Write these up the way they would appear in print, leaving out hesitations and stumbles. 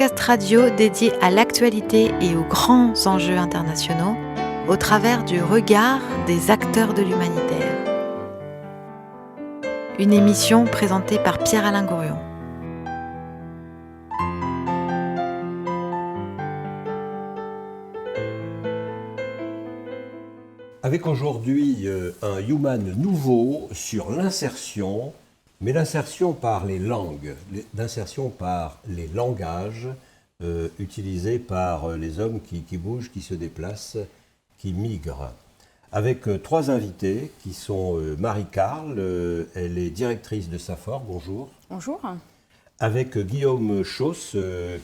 podcast radio dédié à l'actualité et aux grands enjeux internationaux au travers du regard des acteurs de l'humanitaire. Une émission présentée par Pierre-Alain Gourion. Avec aujourd'hui un Human nouveau sur l'insertion, mais l'insertion par les langues, l'insertion par les langages utilisés par les hommes qui bougent, qui se déplacent, qui migrent. Avec trois invités qui sont Marie-Carle, elle est directrice de Safor, bonjour. Bonjour. Avec Guillaume Chausse,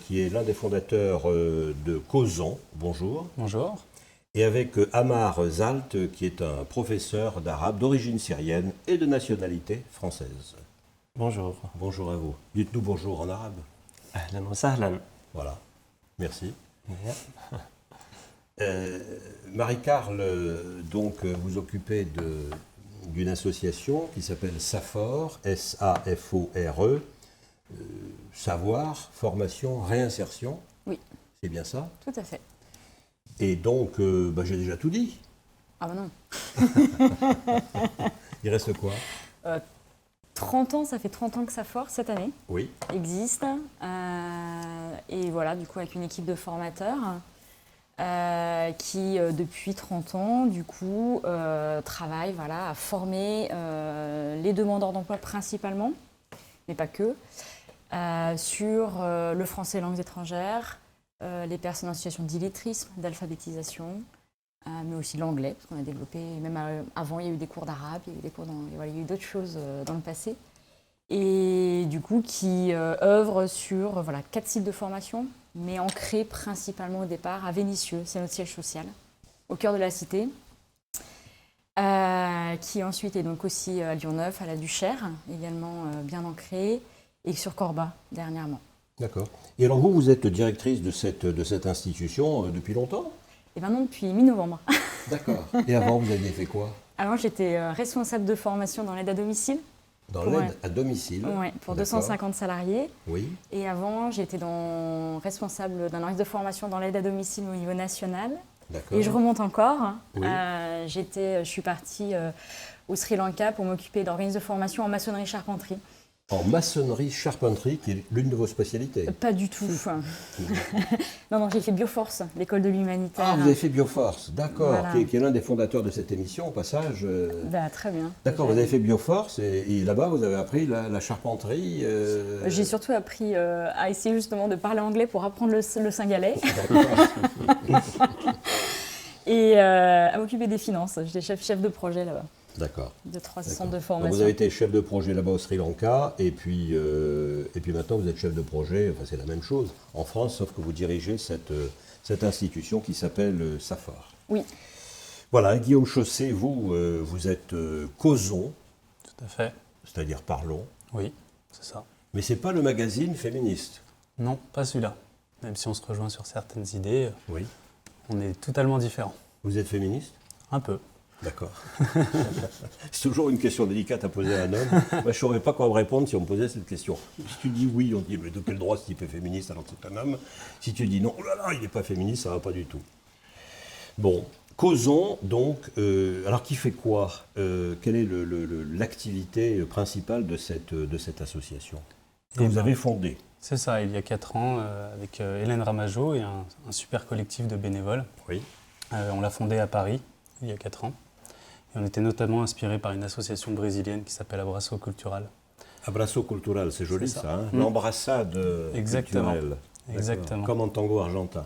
qui est l'un des fondateurs de Causons, bonjour. Bonjour. Et avec Amar Zalt, qui est un professeur d'arabe d'origine syrienne et de nationalité française. Bonjour. Bonjour à vous. Dites-nous bonjour en arabe. Ahlan wa sahlan. Voilà, merci. Marie-Carle, donc vous occupez d'une association qui s'appelle Safor, S-A-F-O-R-E, savoir, formation, réinsertion. Oui. C'est bien ça? Tout à fait. Et donc, j'ai déjà tout dit. Ah bah non. Il reste quoi? 30 ans, ça fait 30 ans que Safor, cette année, oui. existe. Et voilà, du coup, avec une équipe de formateurs qui, depuis 30 ans, du coup, travaille à former les demandeurs d'emploi principalement, mais pas que, sur le français et langues étrangères, les personnes en situation d'illettrisme, d'alphabétisation, mais aussi l'anglais, parce qu'on a développé, même avant, il y a eu des cours d'arabe, il y a eu des cours il y a eu d'autres choses dans le passé. Et du coup, qui œuvre sur 4 sites de formation, mais ancrés principalement au départ à Vénissieux, c'est notre siège social, au cœur de la cité, qui ensuite est donc aussi à Lyon-Neuf, à la Duchère, également bien ancré, et sur Corba, dernièrement. D'accord. Et alors vous êtes directrice de cette institution depuis longtemps? Et maintenant depuis mi-novembre. D'accord. Et avant, vous aviez fait quoi? Avant, j'étais responsable de formation dans l'aide à domicile. Dans l'aide à domicile? Oui, pour 250 salariés. Oui. Et avant, j'étais responsable d'un organisme de formation dans l'aide à domicile au niveau national. D'accord. Et je remonte encore. Oui. Je suis partie au Sri Lanka pour m'occuper d'organismes de formation en maçonnerie-charpenterie. En maçonnerie-charpenterie, qui est l'une de vos spécialités? Pas du tout. Non, j'ai fait Bioforce, l'école de l'humanitaire. Ah, vous avez fait Bioforce, d'accord, Voilà. qui est l'un des fondateurs de cette émission, au passage. Très bien. D'accord, vous avez fait Bioforce, et là-bas, vous avez appris la charpenterie. J'ai surtout appris à essayer justement de parler anglais pour apprendre le singalais. Et à m'occuper des finances. J'étais chef de projet là-bas. D'accord. De 3 centres de formation. Donc vous avez été chef de projet là-bas au Sri Lanka, et puis maintenant vous êtes chef de projet, enfin c'est la même chose, en France, sauf que vous dirigez cette institution qui s'appelle Safor. Oui. Voilà, Guillaume Chaussé, vous êtes Causons. Tout à fait. C'est-à-dire parlons. Oui, c'est ça. Mais c'est pas le magazine féministe. Non, pas celui-là. Même si on se rejoint sur certaines idées, oui. On est totalement différents. Vous êtes féministe? Un peu. D'accord. C'est toujours une question délicate à poser à un homme. Moi, je ne saurais pas quoi me répondre si on me posait cette question. Si tu dis oui, on dit mais de quel droit ce type est féministe alors que c'est un homme? Si tu dis non, oh là là, il n'est pas féministe, ça ne va pas du tout. Bon, Causons donc. Alors qui fait quoi? Quelle est l'activité principale de cette association que vous avez fondée? C'est ça, il y a 4 ans, avec Hélène Ramajo et un super collectif de bénévoles. Oui. On l'a fondée à Paris, il y a 4 ans. Et on était notamment inspiré par une association brésilienne qui s'appelle Abraço Cultural. Abraço Cultural, c'est joli ça, hein? Mmh. L'embrassade culturelle. Exactement. Comme en tango argentin.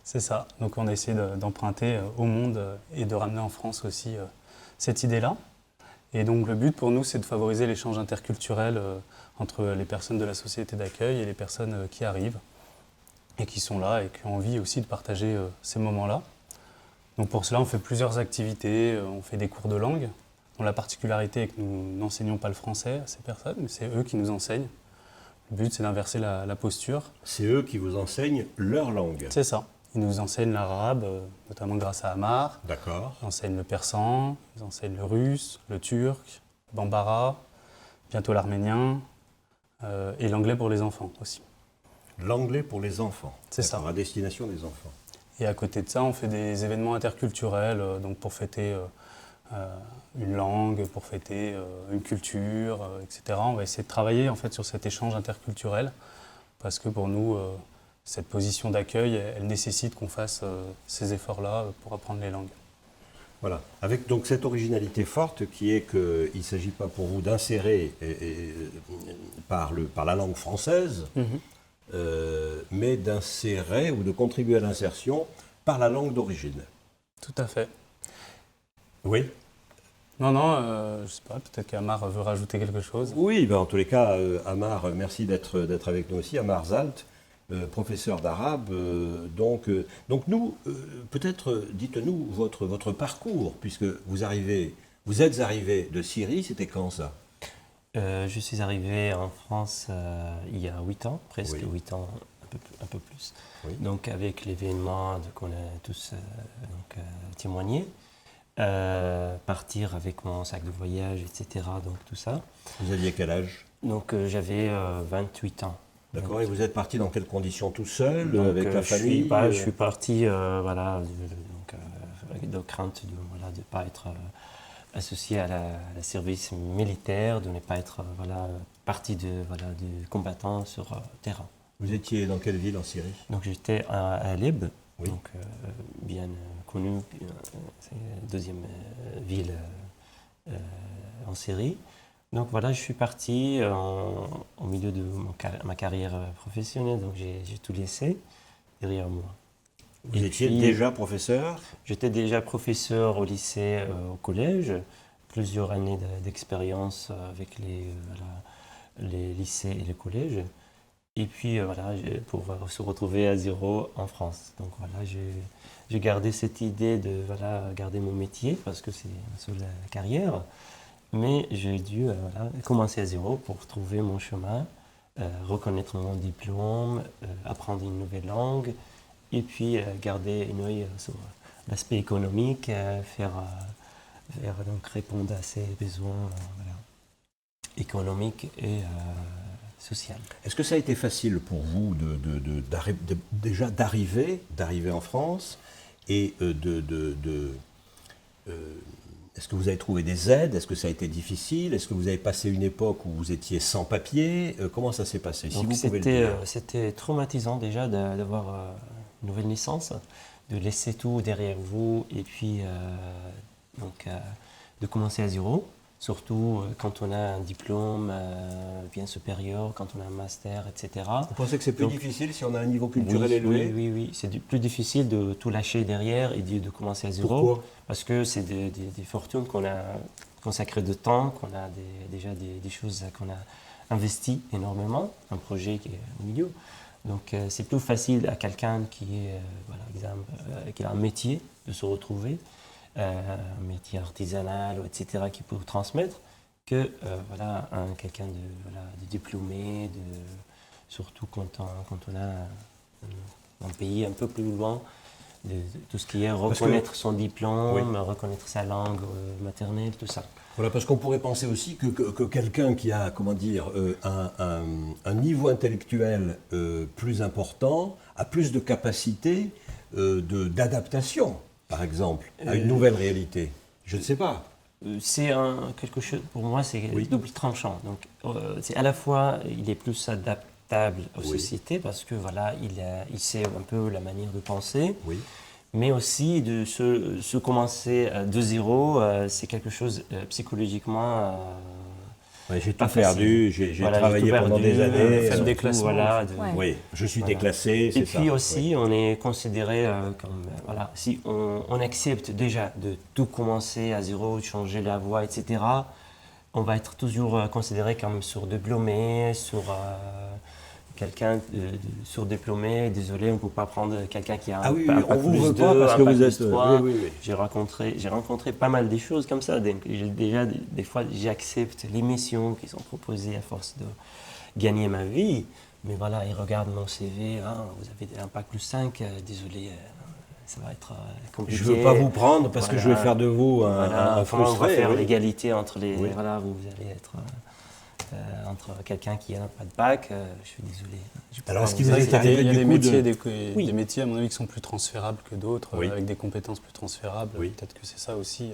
C'est ça. Donc on a essayé d'emprunter au monde et de ramener en France aussi cette idée-là. Et donc le but pour nous, c'est de favoriser l'échange interculturel entre les personnes de la société d'accueil et les personnes qui arrivent et qui sont là et qui ont envie aussi de partager ces moments-là. Donc pour cela, on fait plusieurs activités, on fait des cours de langue, dont la particularité est que nous n'enseignons pas le français à ces personnes, mais c'est eux qui nous enseignent. Le but, c'est d'inverser la posture. C'est eux qui vous enseignent leur langue. C'est ça. Ils nous enseignent l'arabe, notamment grâce à Amar. D'accord. Ils enseignent le persan, ils enseignent le russe, le turc, le bambara, bientôt l'arménien, et l'anglais pour les enfants aussi. L'anglais pour les enfants. C'est ça. À destination des enfants. Et à côté de ça, on fait des événements interculturels, donc pour fêter une langue, pour fêter une culture, etc. On va essayer de travailler en fait sur cet échange interculturel parce que pour nous, cette position d'accueil, elle nécessite qu'on fasse ces efforts-là pour apprendre les langues. Voilà, avec donc cette originalité forte qui est qu'il ne s'agit pas pour vous d'insérer par la langue française, mais d'insérer ou de contribuer à l'insertion par la langue d'origine. Tout à fait. Oui. Non, je ne sais pas, peut-être qu'Amar veut rajouter quelque chose. Oui, ben en tous les cas, Amar, merci d'être avec nous aussi. Amar Zalt, professeur d'arabe. Donc nous, peut-être dites-nous votre parcours, puisque vous êtes arrivé de Syrie, c'était quand ça? Je suis arrivé en France il y a 8 ans, presque 8 ans, un peu plus. Oui. Donc avec l'événement qu'on a tous témoigné, partir avec mon sac de voyage, etc. Donc tout ça. Vous aviez quel âge? Donc j'avais 28 ans. D'accord, et vous êtes parti dans quelles conditions? Tout seul, Donc, avec la famille? Je suis parti avec de crainte de ne pas être associé à la service militaire, de ne pas être partie de combattants sur terrain. Vous étiez dans quelle ville en Syrie? Donc j'étais à Alep, Oui. donc bien connu, c'est la deuxième ville en Syrie. Donc voilà, je suis parti au milieu de ma carrière professionnelle, donc j'ai tout laissé derrière moi. Vous étiez déjà professeur? J'étais déjà professeur au lycée, au collège, plusieurs années d'expérience avec les lycées et les collèges. Et puis pour se retrouver à zéro en France. Donc voilà, j'ai gardé cette idée de garder mon métier parce que c'est ma seule carrière. Mais j'ai dû commencer à zéro pour trouver mon chemin, reconnaître mon diplôme, apprendre une nouvelle langue et puis garder un œil sur l'aspect économique, donc répondre à ses besoins économiques et sociaux. Est-ce que ça a été facile pour vous déjà d'arriver en France et est-ce que vous avez trouvé des aides? Est-ce que ça a été difficile? Est-ce que vous avez passé une époque où vous étiez sans papier? Comment ça s'est passé? Donc c'était traumatisant déjà d'avoir une nouvelle naissance, de laisser tout derrière vous et puis de commencer à zéro. Surtout quand on a un diplôme bien supérieur, quand on a un master, etc. Vous pensez que c'est plus difficile si on a un niveau culturel élevé? Oui. C'est plus difficile de tout lâcher derrière et de commencer à zéro. Pourquoi? Parce que c'est des fortunes qu'on a consacrées de temps, qu'on a déjà des choses qu'on a investies énormément, un projet qui est au milieu. Donc c'est plus facile à quelqu'un qui a un métier de se retrouver. Un métier artisanal, etc., qui peut vous transmettre, que quelqu'un de diplômé, surtout quand on a un pays un peu plus loin, de tout ce qui est reconnaître son diplôme, reconnaître sa langue maternelle, tout ça. Voilà, parce qu'on pourrait penser aussi que quelqu'un qui a, un niveau intellectuel plus important a plus de capacité d'adaptation, par exemple, à une nouvelle réalité. Je ne sais pas. C'est quelque chose, pour moi, c'est double tranchant. Donc, c'est à la fois, il est plus adaptable aux sociétés parce que il sait un peu la manière de penser. Oui. Mais aussi de se commencer de zéro, c'est quelque chose psychologiquement. J'ai tout perdu, j'ai travaillé pendant des années. Fait des classements. Oui, je suis déclassé, c'est ça. Et puis aussi, on est considéré comme. Si on accepte déjà de tout commencer à zéro, de changer la voie, etc., on va être toujours considéré comme surdiplômé, quelqu'un de surdiplômé, désolé, on ne peut pas prendre quelqu'un qui a un bac plus 2, un bac plus 3. J'ai rencontré pas mal de choses comme ça. Déjà, des fois, j'accepte les missions qui sont proposées à force de gagner ma vie. Mais voilà, ils regardent mon CV, vous avez un bac plus 5, désolé, ça va être compliqué. Je ne veux pas vous prendre parce que je vais faire de vous un frustré. On va faire l'égalité entre les... vous allez être... entre quelqu'un qui n'a pas de bac. Je suis désolé. Alors, est-ce vous qu'il vous C'est est vrai qu'il y a arrivé des du coup métiers, de... Oui. des métiers, à mon avis, qui sont plus transférables que d'autres, Oui. avec des compétences plus transférables. Oui. Peut-être que c'est ça aussi.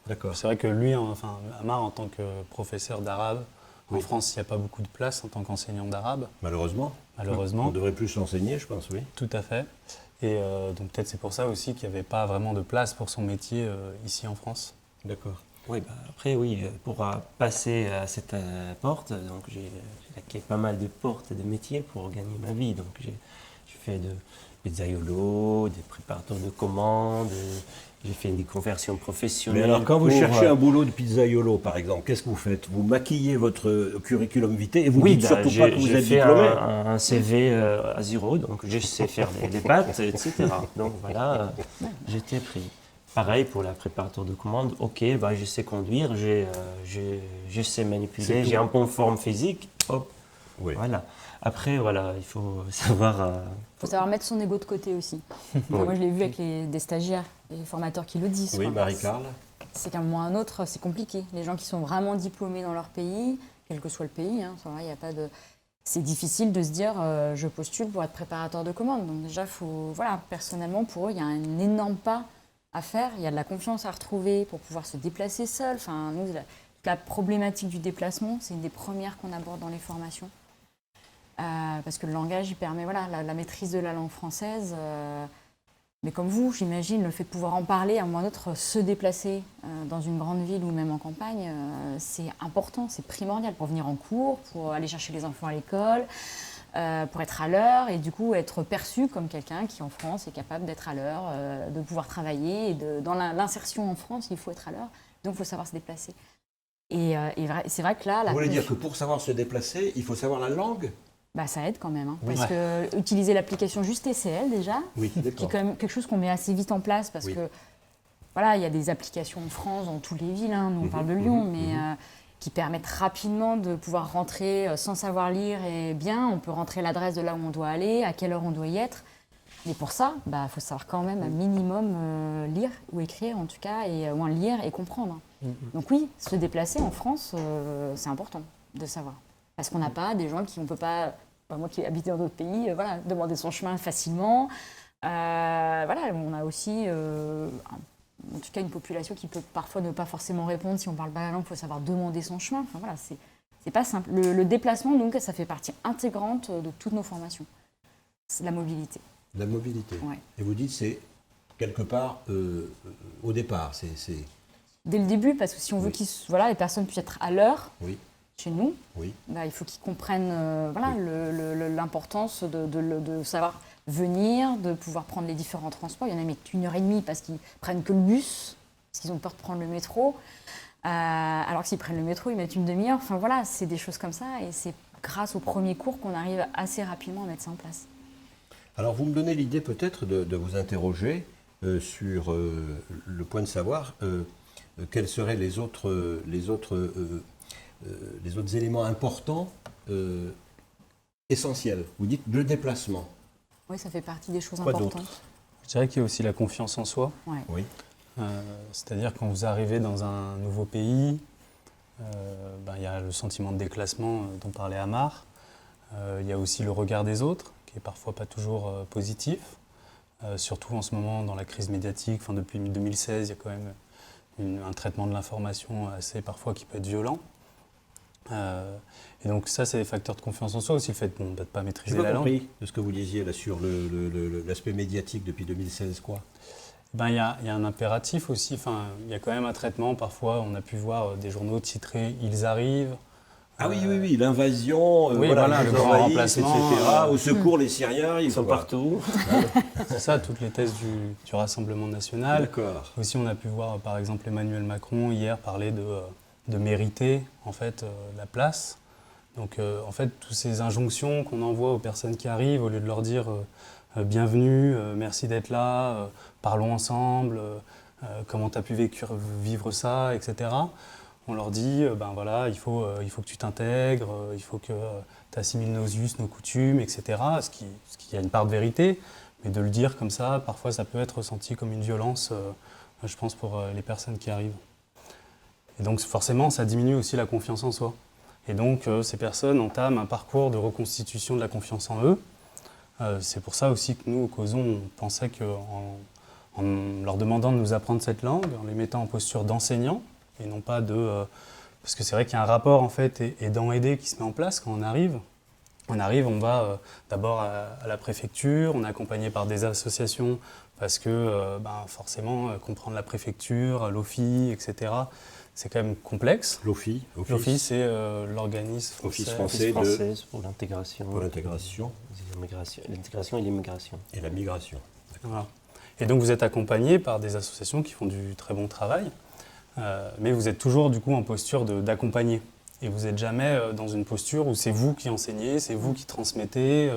D'accord. C'est vrai que lui, enfin, Amar, en tant que professeur d'arabe, en Oui. France, il n'y a pas beaucoup de place en tant qu'enseignant d'arabe, Malheureusement. malheureusement. On devrait plus l'enseigner, je pense, oui. Tout à fait. Et donc peut-être c'est pour ça aussi qu'il n'y avait pas vraiment de place pour son métier ici en France. D'accord. Oui, après, oui, pour passer à cette porte, donc j'ai laqué pas mal de portes de métiers pour gagner ma vie. Donc j'ai fait de pizzaiolo, des préparateurs de commandes, j'ai fait des conversions professionnelles. Mais alors, quand vous pour, cherchez un boulot de pizzaiolo, par exemple, qu'est-ce que vous faites? Vous maquillez votre curriculum vitae et vous oui, dites surtout pas que vous j'ai êtes fait diplômé. un CV à zéro, donc je sais faire les pâtes, etc. Donc voilà, j'étais pris. Pareil pour la préparateur de commandes, ok, je sais conduire, je sais manipuler, j'ai un bon forme physique, hop, Oui. voilà. Après, voilà, il faut savoir... Il faut savoir mettre son ego de côté aussi. Moi, je l'ai vu avec des stagiaires, les formateurs qui le disent. Oui, quoi. Marie-Carle. C'est qu'à un moment ou à un autre, c'est compliqué. Les gens qui sont vraiment diplômés dans leur pays, quel que soit le pays, ça va, il y a pas de... C'est difficile de se dire je postule pour être préparateur de commandes. Donc déjà, personnellement, pour eux, il y a un énorme pas à faire. Il y a de la confiance à retrouver pour pouvoir se déplacer seul. Enfin, nous, la problématique du déplacement, c'est une des premières qu'on aborde dans les formations. Parce que le langage, il permet la maîtrise de la langue française. Mais comme vous, j'imagine, le fait de pouvoir en parler, à un moment ou à un autre, se déplacer dans une grande ville ou même en campagne, c'est important, c'est primordial pour venir en cours, pour aller chercher les enfants à l'école, pour être à l'heure et du coup être perçu comme quelqu'un qui, en France, est capable d'être à l'heure, de pouvoir travailler. Et dans l'insertion en France, il faut être à l'heure, donc il faut savoir se déplacer. Et c'est vrai que là... Vous voulez dire que pour savoir se déplacer, il faut savoir la langue? Ça aide quand même, Oui. parce que utiliser l'application juste TCL déjà, Oui, qui est d'accord. quand même quelque chose qu'on met assez vite en place, parce Oui. que il y a des applications en France, dans toutes les villes, nous on parle de Lyon, mais qui permettent rapidement de pouvoir rentrer sans savoir lire et bien, on peut rentrer l'adresse de là où on doit aller, à quelle heure on doit y être. Mais pour ça, faut savoir quand même un minimum lire ou écrire en tout cas, et au moins lire et comprendre. Donc oui, se déplacer en France, c'est important de savoir. Parce qu'on n'a pas des gens on peut pas, moi qui ai habité dans d'autres pays, demander son chemin facilement. On a aussi, en tout cas, une population qui peut parfois ne pas forcément répondre. Si on parle pas la langue, il faut savoir demander son chemin. Enfin voilà, c'est pas simple. Le déplacement, donc, ça fait partie intégrante de toutes nos formations. C'est la mobilité. La mobilité. Ouais. Et vous dites c'est quelque part au départ, c'est... Dès le début, parce que si on veut les personnes puissent être à l'heure, Oui, chez nous, oui. il faut qu'ils comprennent l'importance de savoir venir, de pouvoir prendre les différents transports. Il y en a qui mettent 1h30 parce qu'ils prennent que le bus, parce qu'ils ont peur de prendre le métro. Alors que s'ils prennent le métro, ils mettent une demi-heure. Enfin voilà, c'est des choses comme ça. Et c'est grâce au premier cours qu'on arrive assez rapidement à mettre ça en place. Alors vous me donnez l'idée peut-être de vous interroger sur le point de savoir quels seraient les autres éléments importants, essentiels. Vous dites le déplacement. Oui, ça fait partie des choses Quoi importantes. Je dirais qu'il y a aussi la confiance en soi. Ouais. Oui. C'est-à-dire quand vous arrivez dans un nouveau pays, il y a le sentiment de déclassement dont parlait Amar. Il y a aussi le regard des autres, qui est parfois pas toujours positif. Surtout en ce moment, dans la crise médiatique, depuis 2016, il y a quand même un traitement de l'information assez parfois qui peut être violent. Et donc ça, c'est des facteurs de confiance en soi, aussi le fait de ne pas maîtriser la langue. J'ai pas compris de ce que vous disiez là sur l'aspect médiatique depuis 2016, quoi. Il y a un impératif aussi, il y a quand même un traitement, parfois on a pu voir des journaux titrés « Ils arrivent ». Ah oui, l'invasion, le ils grand envahissent, remplacement, etc. Au secours, les Syriens, Ils sont partout. C'est ça, toutes les thèses du Rassemblement national. D'accord. Aussi, on a pu voir, par exemple, Emmanuel Macron hier parler de mériter en fait la place. Donc, en fait, toutes ces injonctions qu'on envoie aux personnes qui arrivent, au lieu de leur dire bienvenue, merci d'être là, parlons ensemble, comment tu as pu vivre ça, etc. On leur dit, il faut que tu t'intègres, il faut que tu assimiles nos us, nos coutumes, etc. Ce qui a une part de vérité, mais de le dire comme ça, parfois ça peut être ressenti comme une violence, je pense, pour les personnes qui arrivent. Et donc forcément, ça diminue aussi la confiance en soi. Et donc, ces personnes entament un parcours de reconstitution de la confiance en eux. C'est pour ça aussi que nous, au COSON, on pensait qu'en leur demandant de nous apprendre cette langue, en les mettant en posture d'enseignants, et non pas de... parce que c'est vrai qu'il y a un rapport, en fait, aidant-aidé qui se met en place quand on arrive. On arrive, on va d'abord à la préfecture, on est accompagné par des associations, parce que forcément, comprendre la préfecture, l'OFI, etc., c'est quand même complexe. L'OFI, L'OFI, c'est l'organisme Office français. français pour l'intégration. pour l'intégration L'intégration et l'immigration. et la migration. Voilà. Et donc vous êtes accompagné par des associations qui font du très bon travail, mais vous êtes toujours du coup en posture d'accompagner. Et vous n'êtes jamais dans une posture où c'est vous qui enseignez, c'est vous qui transmettez.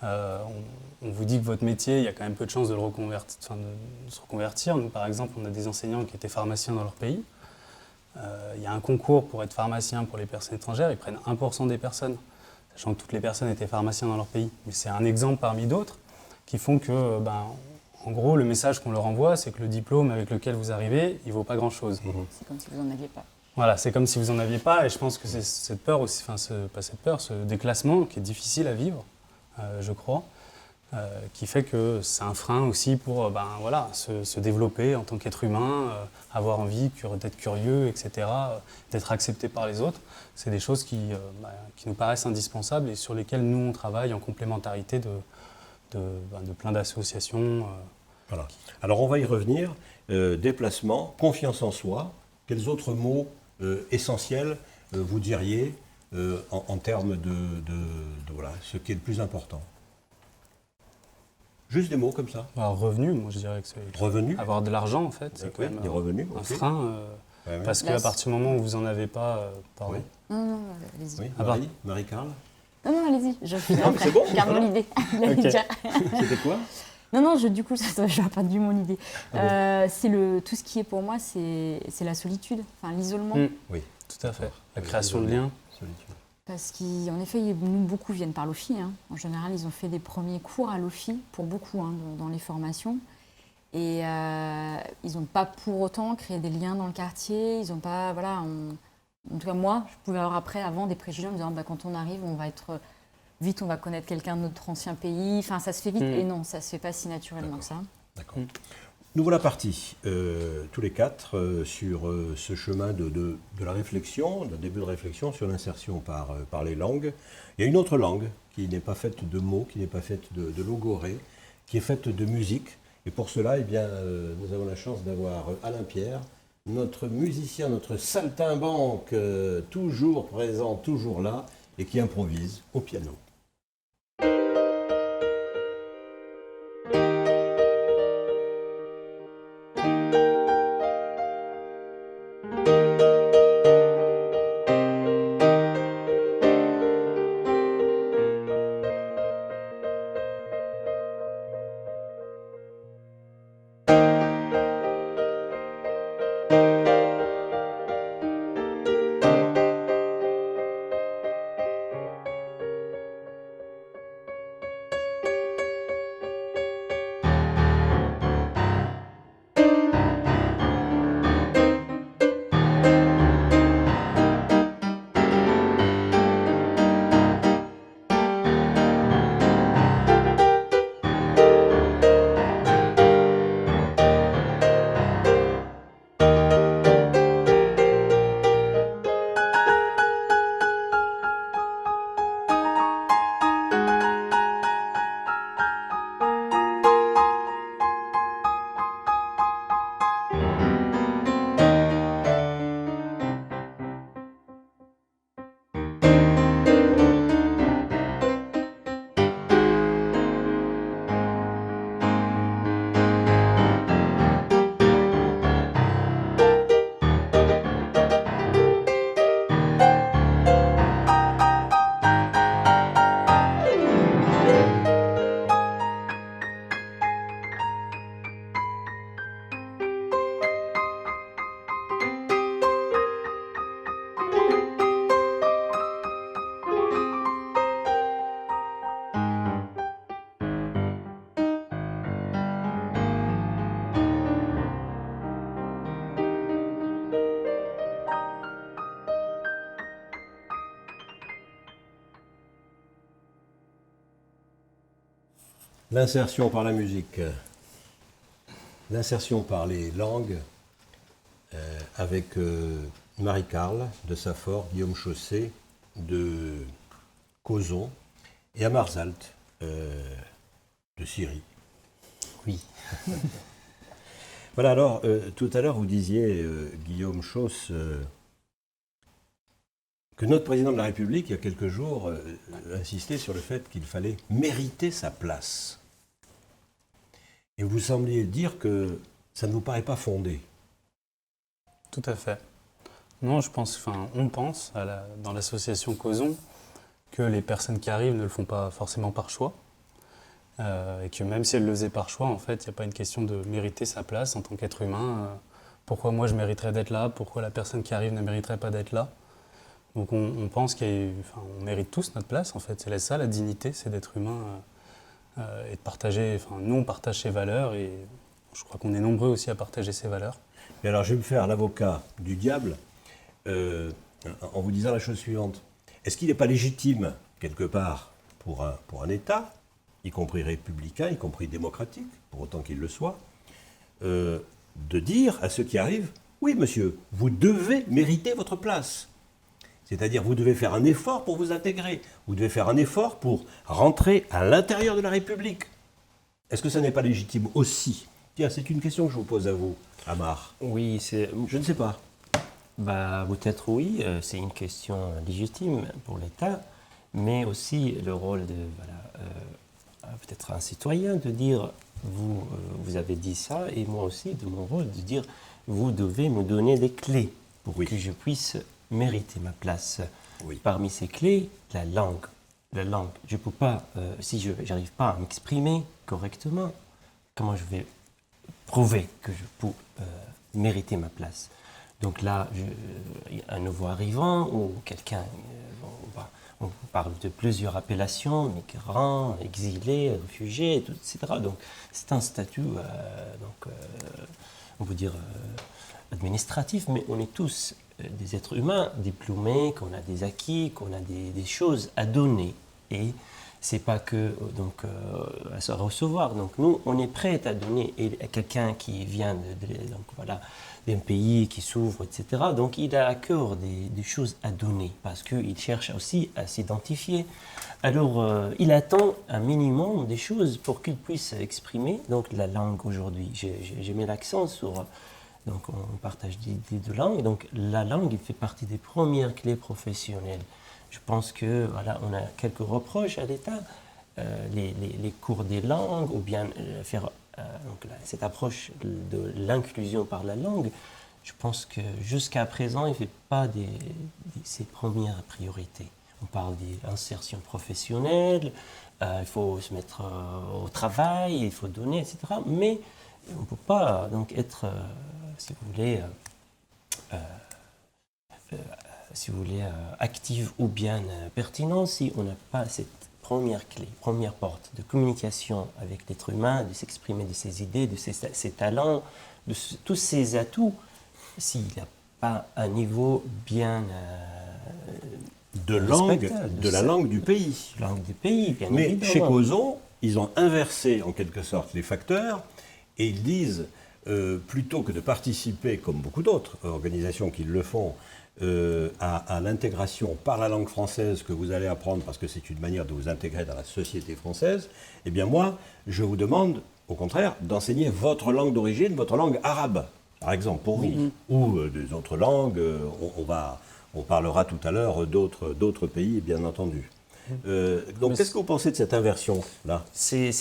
On vous dit que votre métier, il y a quand même peu de chances de se reconvertir. Nous, par exemple, on a des enseignants qui étaient pharmaciens dans leur pays. Il y a un concours pour être pharmacien pour les personnes étrangères, ils prennent 1% des personnes, sachant que toutes les personnes étaient pharmaciens dans leur pays. Mais c'est un exemple parmi d'autres qui font que, en gros, le message qu'on leur envoie, c'est que le diplôme avec lequel vous arrivez, il ne vaut pas grand-chose. C'est comme si vous n'en aviez pas. Voilà, c'est comme si vous n'en aviez pas, et je pense que c'est cette peur aussi, ce déclassement qui est difficile à vivre, je crois, qui fait que c'est un frein aussi pour se développer en tant qu'être humain, avoir envie d'être curieux, etc., d'être accepté par les autres. C'est des choses qui nous paraissent indispensables et sur lesquelles nous, on travaille en complémentarité de plein d'associations. Voilà. Alors on va y revenir. Déplacement, confiance en soi. Quels autres mots essentiels vous diriez en termes de voilà, ce qui est le plus important? Juste des mots comme ça. Alors, revenu, moi je dirais que c'est Revenu. avoir de l'argent en fait, c'est quand même Des revenus. un ok. frein. Ouais, ouais. Parce qu'à partir du moment où vous n'en avez pas, pardon. Oui. Non, allez-y. Oui, Ah bah. Marie-Carl. Non, allez-y, je finis Non, mais c'est bon, je garde voilà. mon idée. Il allait Ok. dire. C'était quoi? Non, du coup, je n'ai pas perdu mon idée. Ah C'est tout ce qui est pour moi, c'est la solitude, enfin l'isolement. Oui. Tout à fait. La Oui, création de désolé. liens. Solitude. Parce qu'en effet, beaucoup viennent par l'OFI. Hein. En général, ils ont fait des premiers cours à l'OFI, pour beaucoup, dans les formations. Et ils n'ont pas pour autant créé des liens dans le quartier. Ils n'ont pas, en tout cas, moi, je pouvais avoir avant des préjugés en me disant, quand on arrive, on va être... Vite, on va connaître quelqu'un de notre ancien pays. Enfin, ça se fait vite. Et non, ça se fait pas si naturellement que ça. D'accord. Nous voilà partis, tous les quatre, sur ce chemin de la réflexion, d'un début de réflexion sur l'insertion par les langues. Il y a une autre langue qui n'est pas faite de mots, qui n'est pas faite de logorée, qui est faite de musique. Et pour cela, nous avons la chance d'avoir Alain Pierre, notre musicien, notre saltimbanque, toujours présent, toujours là, et qui improvise au piano. L'insertion par la musique, l'insertion par les langues, avec Marie-Carle de Saffort, Guillaume Chausset de Cauzon et Amarzalt de Syrie. Oui. Voilà, alors, tout à l'heure, vous disiez, Guillaume Chauss, que notre président de la République, il y a quelques jours, insistait sur le fait qu'il fallait mériter sa place. Et vous sembliez dire que ça ne vous paraît pas fondé. Tout à fait. Non, on pense dans l'association Cauzon que les personnes qui arrivent ne le font pas forcément par choix. Et que même si elles le faisaient par choix, en fait, il n'y a pas une question de mériter sa place en tant qu'être humain. Pourquoi moi je mériterais d'être là? Pourquoi la personne qui arrive ne mériterait pas d'être là? Donc on pense qu'on mérite tous notre place, en fait. C'est ça la dignité, c'est d'être humain et de partager. Nous, on partage ses valeurs et je crois qu'on est nombreux aussi à partager ces valeurs. Et alors, je vais me faire l'avocat du diable en vous disant la chose suivante. Est-ce qu'il n'est pas légitime, quelque part, pour un État, y compris républicain, y compris démocratique, pour autant qu'il le soit, de dire à ceux qui arrivent, oui, monsieur, vous devez mériter votre place. C'est-à-dire, vous devez faire un effort pour vous intégrer. Vous devez faire un effort pour rentrer à l'intérieur de la République. Est-ce que ça n'est pas légitime aussi? Tiens, c'est une question que je vous pose à vous, Amar. Oui, Je ne sais pas. Peut-être oui, c'est une question légitime pour l'État, mais aussi le rôle de peut-être un citoyen de dire vous avez dit ça, et moi aussi de mon rôle de dire vous devez me donner des clés pour que je puisse mériter ma place. Oui. Parmi ces clés, la langue. Je ne peux pas, si je n'arrive pas à m'exprimer correctement, comment je vais prouver que je peux mériter ma place? Donc là, un nouveau arrivant ou quelqu'un, on parle de plusieurs appellations, migrants, exilés, réfugiés, etc. Donc c'est un statut, on peut dire, administratif, mais on est tous des êtres humains diplômés, qu'on a des acquis, qu'on a des choses à donner. Et c'est pas que à se recevoir. Donc nous, on est prêt à donner. Et quelqu'un qui vient d'un pays qui s'ouvre, etc. Donc il a à cœur des choses à donner parce qu'il cherche aussi à s'identifier. Alors il attend un minimum des choses pour qu'il puisse exprimer. Donc la langue aujourd'hui, j'ai mis l'accent sur. Donc on partage des deux langues. Donc la langue, il fait partie des premières clés professionnelles. Je pense que on a quelques reproches à l'État, les cours des langues, ou bien faire cette approche de l'inclusion par la langue. Je pense que jusqu'à présent, il ne fait pas ses premières priorités. On parle d'insertion professionnelle, il faut se mettre au travail, il faut donner, etc. Mais on ne peut pas donc être, si vous voulez, active ou bien pertinent si on n'a pas cette première clé, première porte de communication avec l'être humain, de s'exprimer de ses idées, de ses talents, de tous ses atouts, s'il n'a pas un niveau bien de la langue du pays. Langue du pays, bien Mais évidemment. chez Cauzon, ils ont inversé en quelque sorte les facteurs et ils disent, plutôt que de participer, comme beaucoup d'autres organisations qui le font, à l'intégration par la langue française que vous allez apprendre parce que c'est une manière de vous intégrer dans la société française, eh bien moi, je vous demande, au contraire, d'enseigner votre langue d'origine, votre langue arabe, par exemple, pour vous, ou des autres langues, on parlera tout à l'heure d'autres pays, bien entendu. Donc, qu'est-ce que vous pensez de cette inversion-là? C'est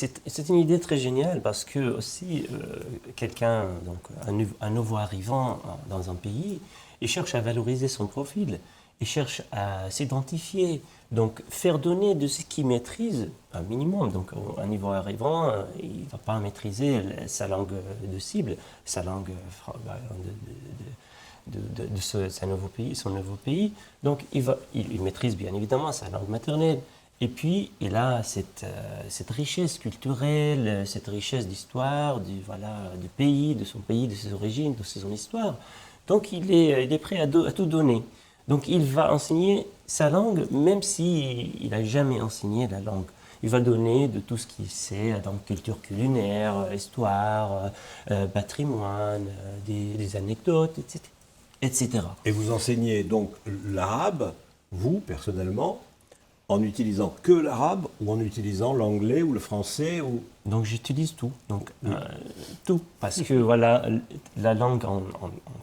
une idée très géniale parce que aussi quelqu'un, donc un nouveau arrivant dans un pays, il cherche à valoriser son profil, il cherche à s'identifier, donc faire donner de ce qu'il maîtrise un minimum. Donc un niveau arrivant, il ne va pas maîtriser sa langue de cible, sa langue de son nouveau pays. Donc il maîtrise bien évidemment sa langue maternelle. Et puis il a cette richesse culturelle, cette richesse d'histoire, du pays, de son pays, de ses origines, de son histoire. Donc il est prêt à tout donner. Donc il va enseigner sa langue même s'il n'a jamais enseigné la langue. il va donner de tout ce qu'il sait, donc culture culinaire, histoire, patrimoine, des anecdotes, etc., etc. Et vous enseignez donc l'arabe, vous, personnellement, en utilisant que l'arabe ou en utilisant l'anglais ou le français ou... Donc j'utilise tout, tout, parce que voilà, la langue en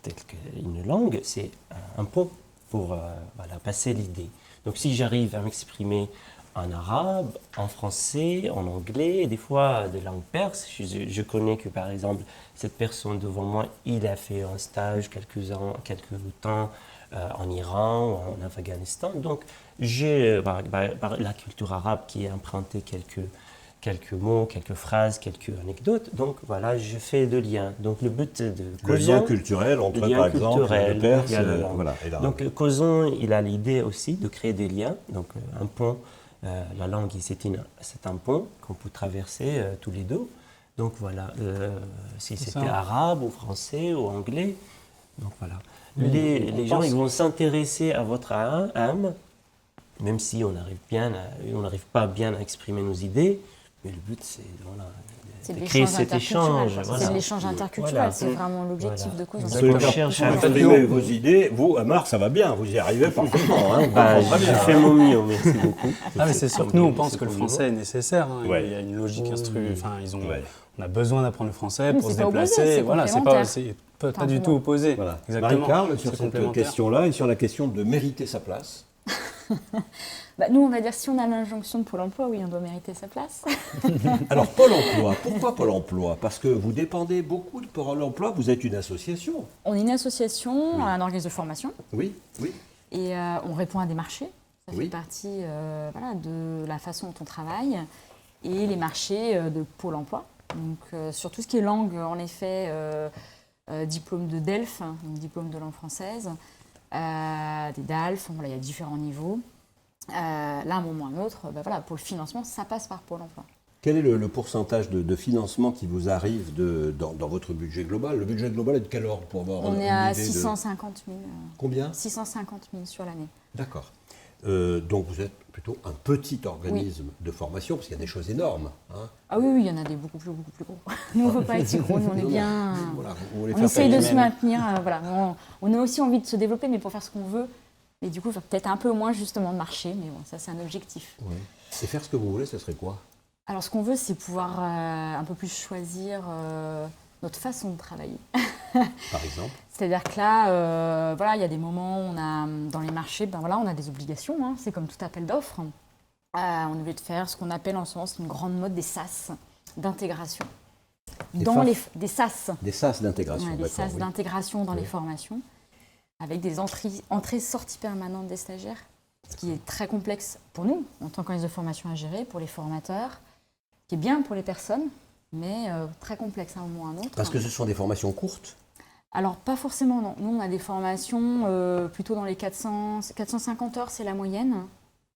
telle qu'une langue, c'est un pont pour voilà, passer l'idée. Donc si j'arrive à m'exprimer en arabe, en français, en anglais, et des fois de langue perse, je connais que par exemple cette personne devant moi, il a fait un stage quelques temps en Iran ou en Afghanistan. Donc j'ai par la culture arabe qui est empruntée quelques mots, quelques phrases, quelques anecdotes. Donc voilà, je fais de liens. Donc le but de Le lien culturel entre, par exemple, le perse voilà, et l'arabe. Donc Causon, il a l'idée aussi de créer des liens. Donc un pont, la langue, c'est un pont qu'on peut traverser tous les deux. Donc voilà, si c'était arabe ou français ou anglais, donc voilà. Les gens, ils vont s'intéresser à votre âme, même si on n'arrive pas bien à exprimer nos idées, mais le but, c'est de créer cet échange. C'est de l'échange interculturel, c'est vraiment l'objectif de Causon. Vous cherchez à exprimer vos idées. Vous, Amar, ça va bien, vous y arrivez parfaitement. Hein, j'ai fait mon mieux, merci beaucoup. Mais c'est sûr que nous, on pense que le français est nécessaire. Hein. Ouais. Il y a une logique on a besoin d'apprendre le français pour se pas déplacer. Opposé, voilà, c'est pas du tout opposé. Voilà. Exactement. Marie-Carle, sur cette question-là et sur la question de mériter sa place. Nous, on va dire, si on a l'injonction de Pôle emploi, oui, on doit mériter sa place. Alors, Pôle emploi, pourquoi Pôle emploi? Parce que vous dépendez beaucoup de Pôle emploi, vous êtes une association. On est une association, un organisme de formation. Oui, oui. Et on répond à des marchés. Ça Oui. fait partie de la façon dont on travaille. Et les marchés de Pôle emploi. Donc, sur tout ce qui est langue, en effet, diplôme de DELF, donc diplôme de langue française, des DALF, il y a différents niveaux. Là, à un moment ou à un autre, pour le financement, ça passe par Pôle emploi. Quel est le pourcentage de financement qui vous arrive dans votre budget global? Le budget global est de quel ordre pour avoir On une est à idée 650 000. Combien? 650 000 sur l'année. D'accord. Donc vous êtes plutôt un petit organisme de formation, parce qu'il y a des choses énormes. Hein. Ah oui, il y en a des beaucoup plus gros. Nous, on ne veut pas être si gros, nous, on est bien... Voilà, vous voulez On faire essaye de se taille maintenir, on a aussi envie de se développer, mais pour faire ce qu'on veut. Mais du coup, peut-être un peu moins justement de marché, mais bon, ça c'est un objectif. humaine. Ouais. Et faire ce que vous voulez, ce serait quoi? Alors ce qu'on veut, c'est pouvoir un peu plus choisir notre façon de travailler. Par exemple? C'est-à-dire que là, il y a des moments où on a, dans les marchés, on a des obligations, hein, c'est comme tout appel d'offres. On est obligé de faire ce qu'on appelle en ce moment, c'est une grande mode des SAS d'intégration. Des SAS. Des SAS d'intégration, Des d'accord. SAS Oui. d'intégration dans les formations, avec des entrées-sorties permanentes des stagiaires, ce qui est très complexe pour nous, en tant qu'organisme de formation à gérer, pour les formateurs, qui est bien pour les personnes, mais très complexe à un moment ou à un autre. Parce que ce sont des formations courtes? Alors, pas forcément, non. Nous, on a des formations plutôt dans les 450 heures, c'est la moyenne,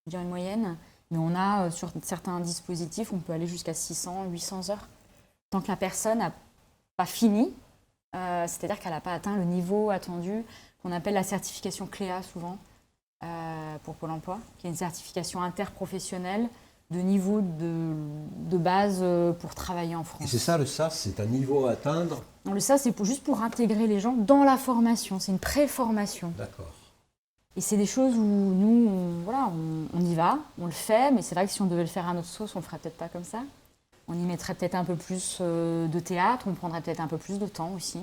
je dirais une moyenne. Mais on a, sur certains dispositifs, on peut aller jusqu'à 600, 800 heures. Tant que la personne n'a pas fini, c'est-à-dire qu'elle n'a pas atteint le niveau attendu, qu'on appelle la certification CLEA souvent, pour Pôle emploi, qui est une certification interprofessionnelle de niveau de base pour travailler en France. Et c'est ça, le SAS, c'est un niveau à atteindre? Non, le SAS, c'est juste pour intégrer les gens dans la formation. C'est une pré-formation. D'accord. Et c'est des choses où nous, on y va, on le fait, mais c'est vrai que si on devait le faire à notre sauce, on le ferait peut-être pas comme ça. On y mettrait peut-être un peu plus de théâtre, on prendrait peut-être un peu plus de temps aussi.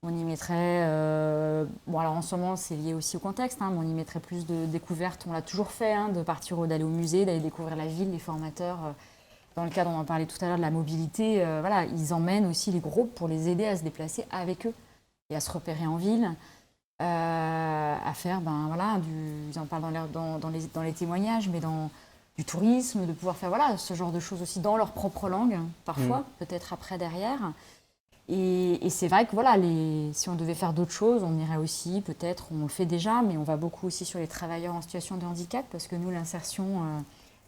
On y mettrait... alors en ce moment, c'est lié aussi au contexte, hein, mais on y mettrait plus de découvertes. On l'a toujours fait, hein, d'aller au musée, d'aller découvrir la ville, les formateurs. Dans le cadre, on en parlait tout à l'heure, de la mobilité, ils emmènent aussi les groupes pour les aider à se déplacer avec eux et à se repérer en ville. À faire, ils en parlent dans les témoignages, mais du tourisme, de pouvoir faire ce genre de choses aussi dans leur propre langue, parfois, peut-être après, derrière. Et c'est vrai que si on devait faire d'autres choses, on irait aussi, peut-être, on le fait déjà, mais on va beaucoup aussi sur les travailleurs en situation de handicap, parce que nous, l'insertion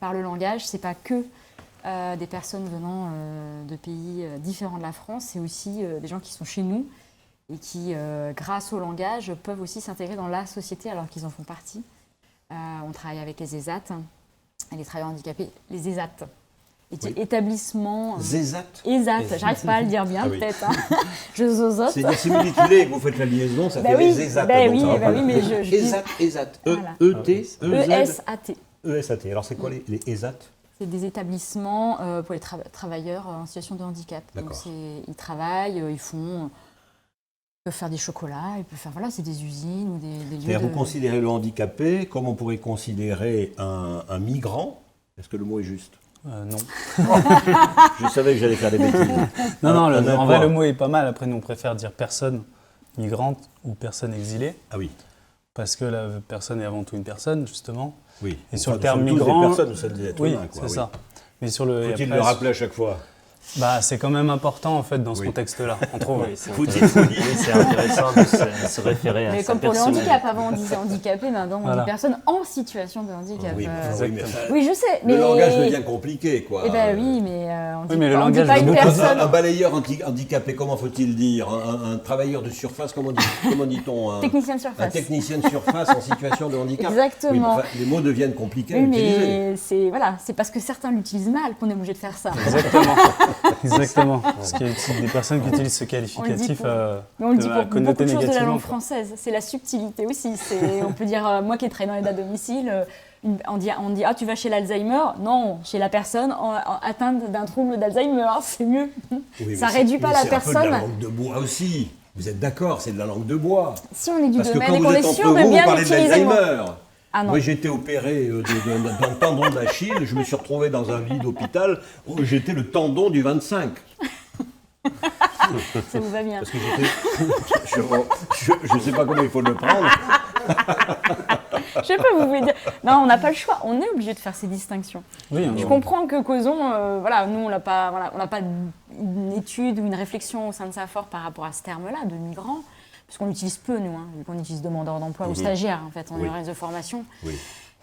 par le langage, c'est pas que des personnes venant de pays différents de la France, c'est aussi des gens qui sont chez nous, et qui, grâce au langage, peuvent aussi s'intégrer dans la société alors qu'ils en font partie. On travaille avec les ESAT les travailleurs handicapés, les ESAT. Oui. Établissement. Zézat. ESAT, j'arrive pas à le dire bien Ah oui. peut-être. Hein. Je zozote. C'est des similitudes, vous faites la liaison, ça fait les ESAT. Ben donc oui, ça va ben pas. oui, mais je dis ESAT. Voilà. E-T, ESAT. ESAT. Alors c'est quoi les ESAT? C'est des établissements pour les travailleurs en situation de handicap. Donc D'accord. ils travaillent, ils peuvent faire des chocolats, ils peuvent faire, voilà, c'est des usines ou des lieux C'est-à-dire de... vous considérez le handicapé comme on pourrait considérer un migrant. Est-ce que le mot est juste? Non. Je savais que j'allais faire des bêtises. Non, non, Un en vrai, quoi? le mot est pas mal. Après, nous, on préfère dire personne migrante ou personne exilée, Ah oui, parce que la personne est avant tout une personne, justement. oui. Et sur le nous terme sommes tous migrant- des personnes, nous sommes des êtres Oui, humains, quoi, c'est oui. ça. Mais sur le... Faut-il après, le rappeler à chaque fois? Bah, c'est quand même important, en fait, dans ce Oui. contexte-là, on trouve. Oui, c'est Faut-il intéressant. Oui, c'est intéressant de se référer à Mais sa comme pour le personnalité. handicap, avant on disait handicapé, maintenant on Voilà. dit personne en situation de handicap. Oui, mais enfin, Oui, je sais, mais... le langage devient compliqué, quoi. Eh ben oui, mais on dit Oui, mais le pas, on dit langage pas veut une beaucoup dire. personne... Un balayeur handicapé, comment faut-il dire? Un travailleur de surface, comment dit-on? Technicien de Un surface. technicien de surface en situation de handicap. Exactement. Oui, mais enfin, les mots deviennent compliqués à Oui, utiliser. mais c'est voilà, c'est parce que certains l'utilisent mal qu'on est obligé de faire ça. Exactement. Exactement. Parce qu'il y a des personnes qui utilisent ce qualificatif Mais on le dit à pour beaucoup connoter de choses de la négativement, langue quoi. française. C'est la subtilité aussi. On peut dire, moi qui ai travaillé dans l'aide à domicile, on dit ah tu vas chez l'Alzheimer? Non, chez la personne atteinte d'un trouble d'Alzheimer, c'est mieux. Oui, mais Ça c'est- réduit pas mais la c'est un peu de personne. la langue de bois aussi. Vous êtes d'accord, c'est de la langue de bois. Si on est du Parce que domaine quand et vous qu'on êtes est entre sûr de vous, vous bien parlez l'utiliser. d'Alzheimer. Ah non. Moi, j'ai été opéré d'un tendon d'Achille. Je me suis retrouvé dans un lit d'hôpital où j'étais le tendon du 25. Ça vous va bien. Parce que je ne sais pas comment il faut le prendre. Je sais pas, vous voulez dire. Non, on n'a pas le choix. On est obligé de faire ces distinctions. Oui, Je comprends que Causon, voilà, nous, on n'a pas, voilà, on n'a pas une étude ou une réflexion au sein de SAFOR par rapport à ce terme-là, de migrant, parce qu'on l'utilise peu, nous, vu qu'on utilise demandeur d'emploi ou stagiaire, en fait, on est en réseau de formation. Oui.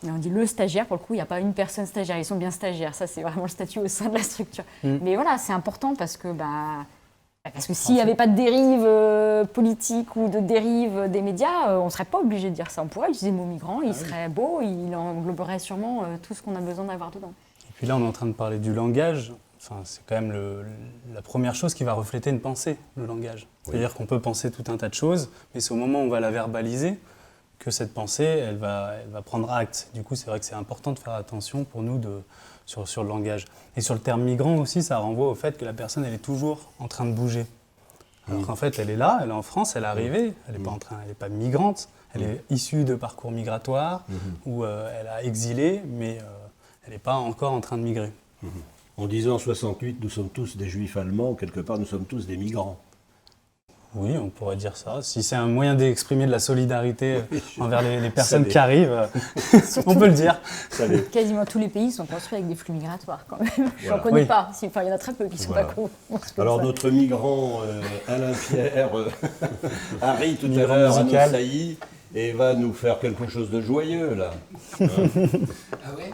Mais on dit le stagiaire, pour le coup, il n'y a pas une personne stagiaire, ils sont bien stagiaires, ça c'est vraiment le statut au sein de la structure. Mais voilà, c'est important parce que s'il n'y avait pas de dérive politique ou de dérive des médias, on ne serait pas obligé de dire ça. On pourrait utiliser le mot migrant, il serait beau, il engloberait sûrement tout ce qu'on a besoin d'avoir dedans. Et puis là, on est en train de parler du langage. Enfin, c'est quand même la première chose qui va refléter une pensée, le langage. C'est-à-dire qu'on peut penser tout un tas de choses, mais c'est au moment où on va la verbaliser que cette pensée, elle va prendre acte. Du coup, c'est vrai que c'est important de faire attention pour nous sur le langage. Et sur le terme migrant aussi, ça renvoie au fait que la personne, elle est toujours en train de bouger. Alors qu'en fait, elle est là, elle est en France, elle est arrivée, elle n'est pas migrante, elle est issue de parcours migratoires, ou elle a exilé, mais elle n'est pas encore en train de migrer. On disait en 68, nous sommes tous des juifs allemands, quelque part nous sommes tous des migrants. Oui, on pourrait dire ça. Si c'est un moyen d'exprimer de la solidarité envers les personnes l'est. qui arrivent, on peut le dire. Quasiment tous les pays sont construits avec des flux migratoires quand même. Je n'en Voilà. connais Oui. pas. Enfin, il y en a très peu qui ne sont Voilà. pas construits Alors comme ça. notre migrant Alain Pierre Harry tout à Migrant l'heure a musical. sailli et va nous faire quelque chose de joyeux là. Ah ouais?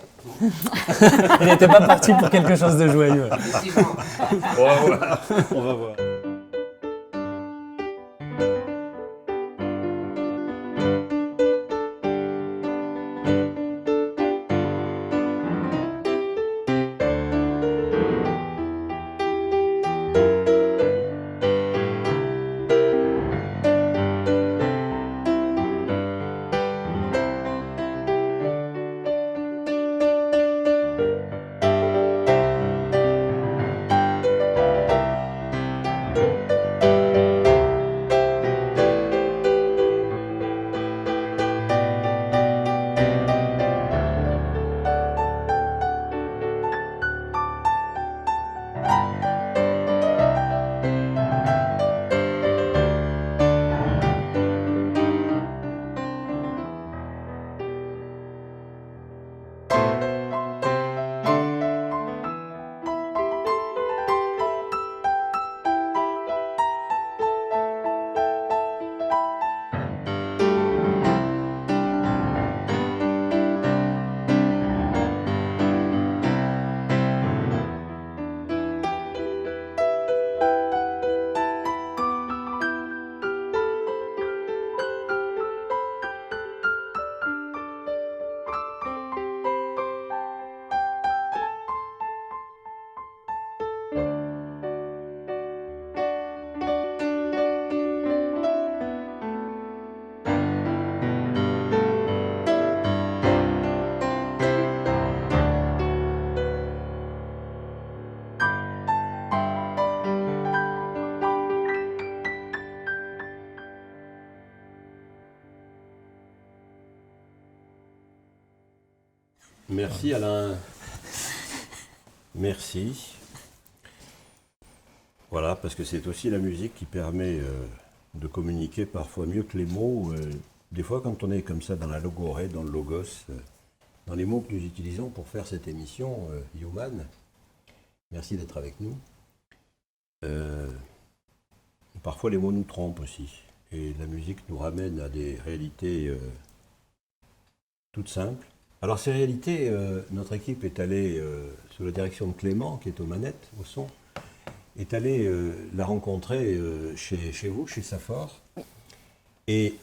Il n'était pas parti pour quelque chose de joyeux. Effectivement. On va voir. Merci Alain. Merci. Voilà, parce que c'est aussi la musique qui permet de communiquer parfois mieux que les mots. Des fois, quand on est comme ça dans la logorée, dans le logos, dans les mots que nous utilisons pour faire cette émission, Human, merci d'être avec nous. Parfois, les mots nous trompent aussi. Et la musique nous ramène à des réalités toutes simples. Alors, ces réalités, notre équipe est allée, sous la direction de Clément, qui est aux manettes, au son, est allée la rencontrer chez vous, chez Safor. Et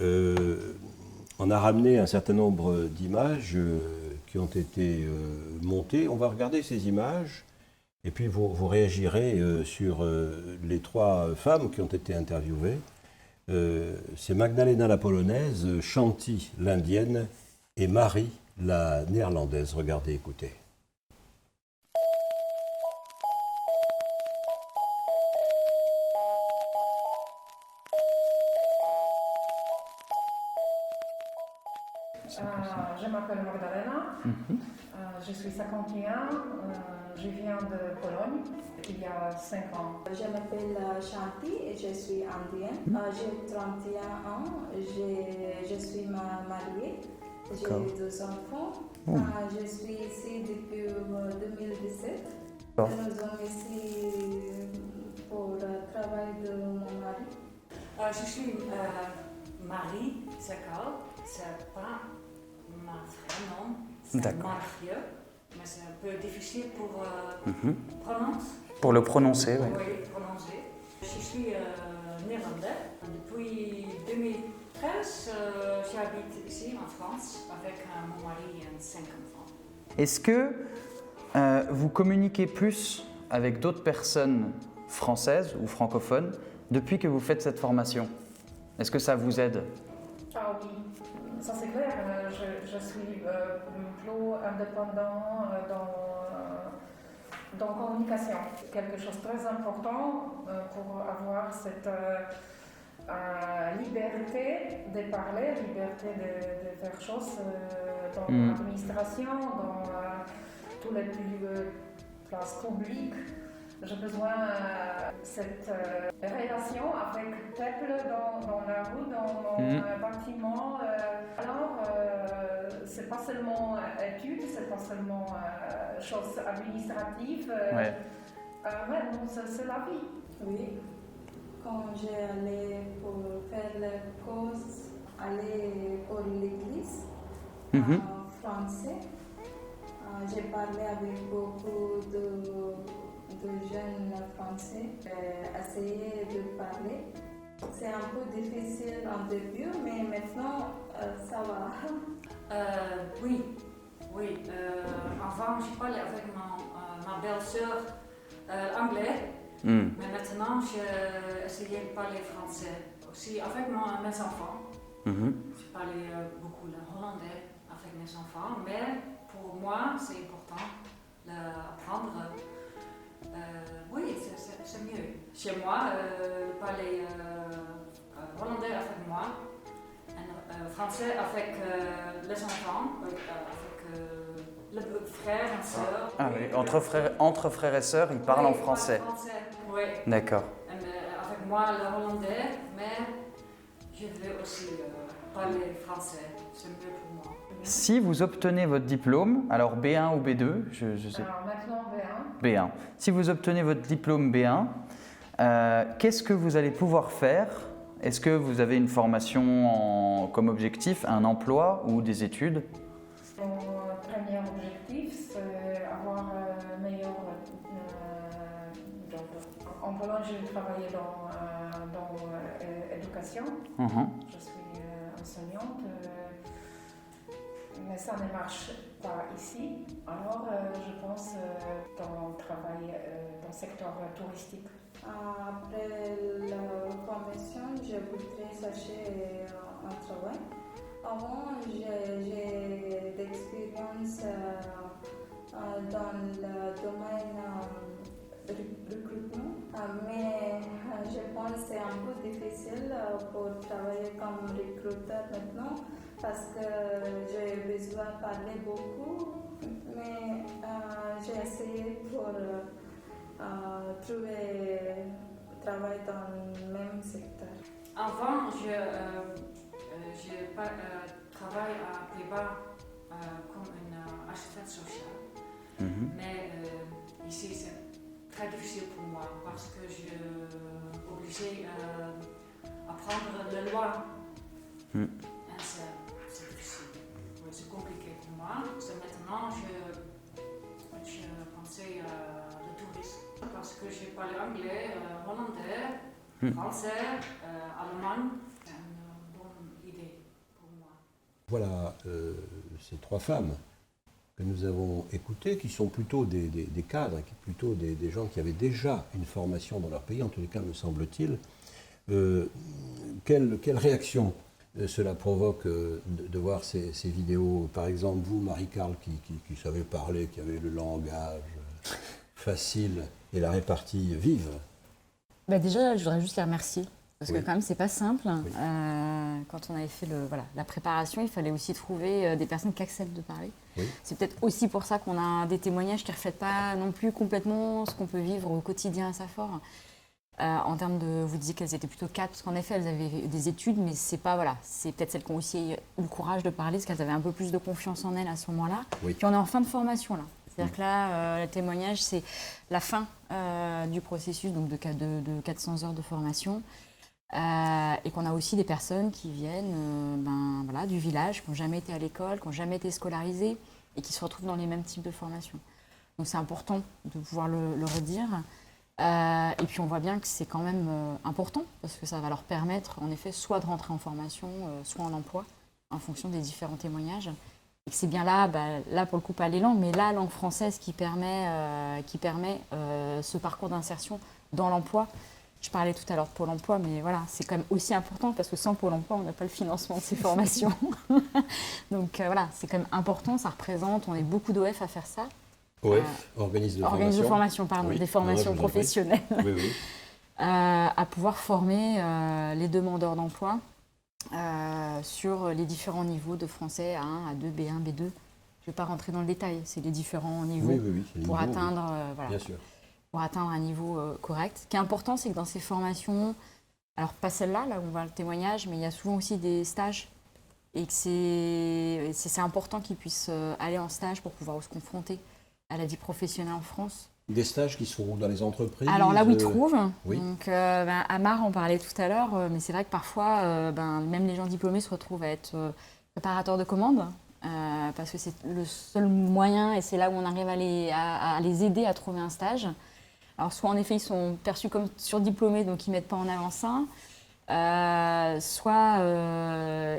on a ramené un certain nombre d'images qui ont été montées. On va regarder ces images et puis vous réagirez sur les 3 femmes qui ont été interviewées. C'est Magdalena la polonaise, Shanti l'indienne et Marie la néerlandaise. Regardez, écoutez. Je m'appelle Magdalena, je suis 51, je viens de Pologne il y a 5 ans. Je m'appelle Shanti et je suis indienne. J'ai 31 ans, je suis mariée, j'ai 2 enfants. Je suis ici depuis 2017. Nous sommes ici pour le travail de mon mari. Je suis Marie Zakal, c'est pas mon vrai nom, c'est Marie, mais c'est un peu difficile pour prononcer. Pour le prononcer, oui. Oui, prononcer. Je suis néerlandaise. Depuis 2013, j'habite ici en France avec mon mari et 5 enfants. Est-ce que vous communiquez plus avec d'autres personnes françaises ou francophones depuis que vous faites cette formation? Est-ce que ça vous aide? Ah oui, ça c'est clair. Je suis plus indépendant dans la communication. Quelque chose de très important pour avoir cette liberté de parler, liberté de faire choses dans l'administration, dans tous les places publiques. J'ai besoin de cette relation avec le peuple dans la rue, dans un bâtiment. Alors, c'est pas seulement études, c'est pas seulement choses administratives. C'est la vie. Oui, quand j'ai allé pour faire les courses, aller pour l'église en français, j'ai parlé avec beaucoup de jeunes français, essayer de parler. C'est un peu difficile en début, mais maintenant ça va. Oui. Avant, je parlais avec ma belle-sœur anglais, mais maintenant, j'ai essayé de parler français aussi avec mes enfants. Je parlais beaucoup le hollandais avec mes enfants, mais pour moi, c'est important d'apprendre. Oui, c'est mieux. Chez moi, parler hollandais avec moi, et, français avec les enfants, avec le frère et sœur. Ah oui, entre frères et sœurs, ils parlent en français. Oui. D'accord. Avec moi, le hollandais, mais je veux aussi parler français. C'est mieux pour moi. Si vous obtenez votre diplôme, alors B1 ou B2, je sais. Alors maintenant B1. B1. Si vous obtenez votre diplôme B1, qu'est-ce que vous allez pouvoir faire? Est-ce que vous avez une formation comme objectif, un emploi ou des études? Mon premier objectif, c'est avoir un meilleur job. En Pologne, j'ai travaillé dans l'éducation. Je suis enseignante. Mais ça ne marche pas ici. Alors, je pense dans le travail dans le secteur touristique. Après la formation, je voudrais chercher un travail. Avant, j'ai d'expérience dans le domaine recrutement, mais je pense que c'est un peu difficile pour travailler comme recruteur maintenant parce que j'ai besoin de parler beaucoup mais j'ai essayé pour trouver travail dans le même secteur. Avant, je travaille à Pays-Bas comme une assistante sociale. Mais ici, c'est très difficile pour moi parce que je suis obligée d'apprendre la loi. C'est difficile. Oui, c'est compliqué pour moi. Maintenant, je pensais le tourisme parce que je parle anglais, hollandais, français, allemand. C'est une bonne idée pour moi. Voilà ces 3 femmes que nous avons écoutées, qui sont plutôt des cadres, plutôt des gens qui avaient déjà une formation dans leur pays, en tous les cas me semble-t-il. Quelle réaction cela provoque de voir ces vidéos? Par exemple, vous, Marie-Carle, qui savez parler, qui avez le langage facile et la répartie vive. Déjà, je voudrais juste les remercier. Parce que Oui. quand même, c'est pas simple. Oui. Quand on avait fait la préparation, il fallait aussi trouver des personnes qui acceptent de parler. Oui. C'est peut-être aussi pour ça qu'on a des témoignages qui ne reflètent pas non plus complètement ce qu'on peut vivre au quotidien à Safor. En termes de, vous disiez qu'elles étaient plutôt 4, parce qu'en effet, elles avaient des études, mais c'est pas, c'est peut-être celles qui ont aussi eu le courage de parler, parce qu'elles avaient un peu plus de confiance en elles à ce moment-là. Oui. Puis on est en fin de formation là. C'est-à-dire que là, le témoignage, c'est la fin du processus, donc de 400 heures de formation. Et qu'on a aussi des personnes qui viennent du village, qui n'ont jamais été à l'école, qui n'ont jamais été scolarisées et qui se retrouvent dans les mêmes types de formations. Donc c'est important de pouvoir le redire. Et puis on voit bien que c'est quand même important parce que ça va leur permettre en effet soit de rentrer en formation, soit en emploi en fonction des différents témoignages. Et que c'est bien là pour le coup pas les langues, mais la langue française qui permet ce parcours d'insertion dans l'emploi. Je parlais tout à l'heure de Pôle emploi, mais voilà, c'est quand même aussi important parce que sans Pôle emploi, on n'a pas le financement de ces formations. Donc voilà, c'est quand même important, ça représente, on est beaucoup d'OF à faire ça. OF, organisme de formation. Oui. Des formations professionnelles. Oui. À pouvoir former les demandeurs d'emploi sur les différents niveaux de français A1, A2, B1, B2. Je ne vais pas rentrer dans le détail, c'est les différents niveaux pour atteindre... Bien sûr. Pour atteindre un niveau correct. Ce qui est important, c'est que dans ces formations, alors pas celle-là, là où on voit le témoignage, mais il y a souvent aussi des stages et que c'est important qu'ils puissent aller en stage pour pouvoir se confronter à la vie professionnelle en France. Des stages qui seront dans les entreprises. Alors là où ils trouvent, oui. donc Amar en parlait tout à l'heure, mais c'est vrai que parfois, même les gens diplômés se retrouvent à être préparateurs de commandes. Parce que c'est le seul moyen et c'est là où on arrive à les aider à trouver un stage. Alors soit en effet ils sont perçus comme surdiplômés donc ils ne mettent pas en avant ça, soit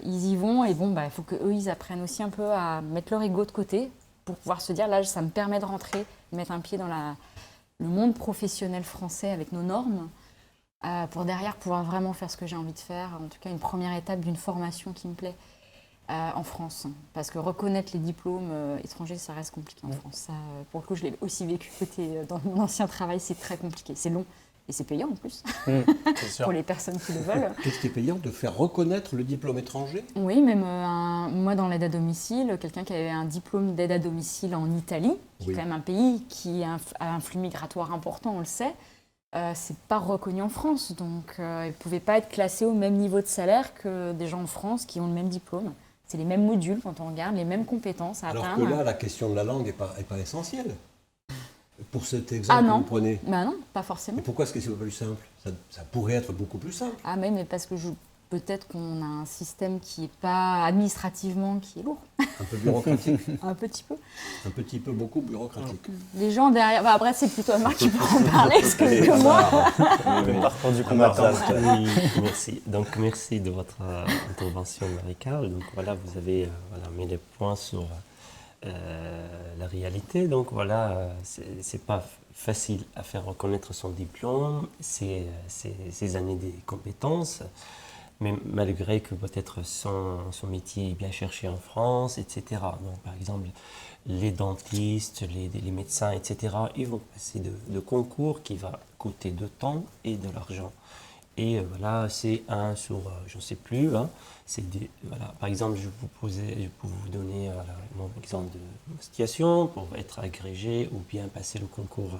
ils y vont et il faut qu'eux ils apprennent aussi un peu à mettre leur ego de côté pour pouvoir se dire là ça me permet de rentrer, de mettre un pied dans le monde professionnel français avec nos normes pour derrière pouvoir vraiment faire ce que j'ai envie de faire, en tout cas une première étape d'une formation qui me plaît. En France, parce que reconnaître les diplômes étrangers, ça reste compliqué en France. Ça, pour le coup, je l'ai aussi vécu dans mon ancien travail, c'est très compliqué. C'est long et c'est payant en plus, pour les personnes qui le veulent. Qu'est-ce qui est payant de faire reconnaître le diplôme étranger? Oui, même moi dans l'aide à domicile, quelqu'un qui avait un diplôme d'aide à domicile en Italie, qui est quand même un pays qui a un flux migratoire important, on le sait, c'est pas reconnu en France. Donc, il ne pouvait pas être classé au même niveau de salaire que des gens en France qui ont le même diplôme. C'est les mêmes modules quand on regarde, les mêmes compétences à atteindre. Alors que là, la question de la langue n'est pas essentielle. Pour cet exemple que vous prenez. Non, pas forcément. Et pourquoi est-ce que c'est pas plus simple? Ça pourrait être beaucoup plus simple. Ah mais parce que peut-être qu'on a un système qui n'est pas administrativement, qui est lourd. Un peu bureaucratique. Un petit peu. Un petit peu, beaucoup bureaucratique. Les gens derrière... après, c'est plutôt Marc qui peut en parler que moi. Le parcours du combattant. Oui, merci. Donc, merci de votre intervention, Marie-Carle. Donc, voilà, vous avez mis les points sur la réalité. Donc, voilà, c'est pas facile à faire reconnaître son diplôme, ses années de compétences. Mais malgré que peut-être son métier est bien cherché en France, etc. Donc, par exemple, les dentistes, les médecins, etc., ils vont passer de concours qui va coûter de temps et de l'argent. Et voilà, c'est 1 sur, je ne sais plus. Hein, voilà. Par exemple, je peux vous donner mon exemple de situation pour être agrégé ou bien passer le concours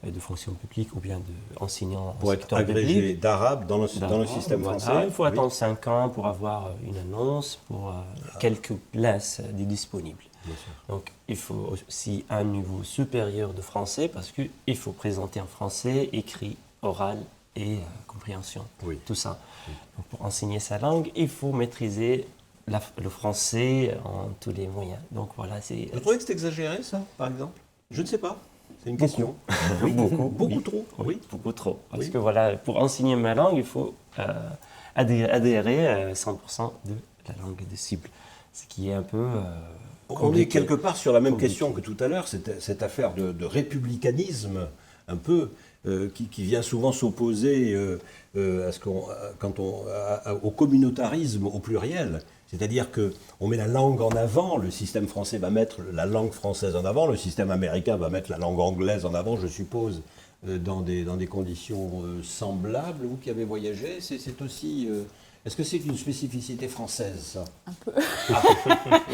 de fonction publique ou bien d'enseignant pour être agrégé d'arabe dans le système français. Il faut attendre 5 ans pour avoir une annonce pour quelques places disponibles. Donc, il faut aussi un niveau supérieur de français parce qu'il faut présenter en français, écrit, oral et compréhension, tout ça. Donc, pour enseigner sa langue, il faut maîtriser le français en tous les moyens. Donc voilà, Vous trouvez que c'est exagéré, ça, par exemple? Je ne sais pas. C'est une question. Oui, beaucoup trop. Oui, beaucoup trop. Parce que voilà, pour enseigner ma langue, il faut adhérer à 100% de la langue de cible. Ce qui est un peu... on est quelque part sur la même question que tout à l'heure, cette affaire de républicanisme, un peu, qui vient souvent s'opposer au communautarisme au pluriel. C'est-à-dire qu'on met la langue en avant, le système français va mettre la langue française en avant, le système américain va mettre la langue anglaise en avant, je suppose, dans des conditions semblables. Vous qui avez voyagé, c'est aussi... Est-ce que c'est une spécificité française, ça? Un peu.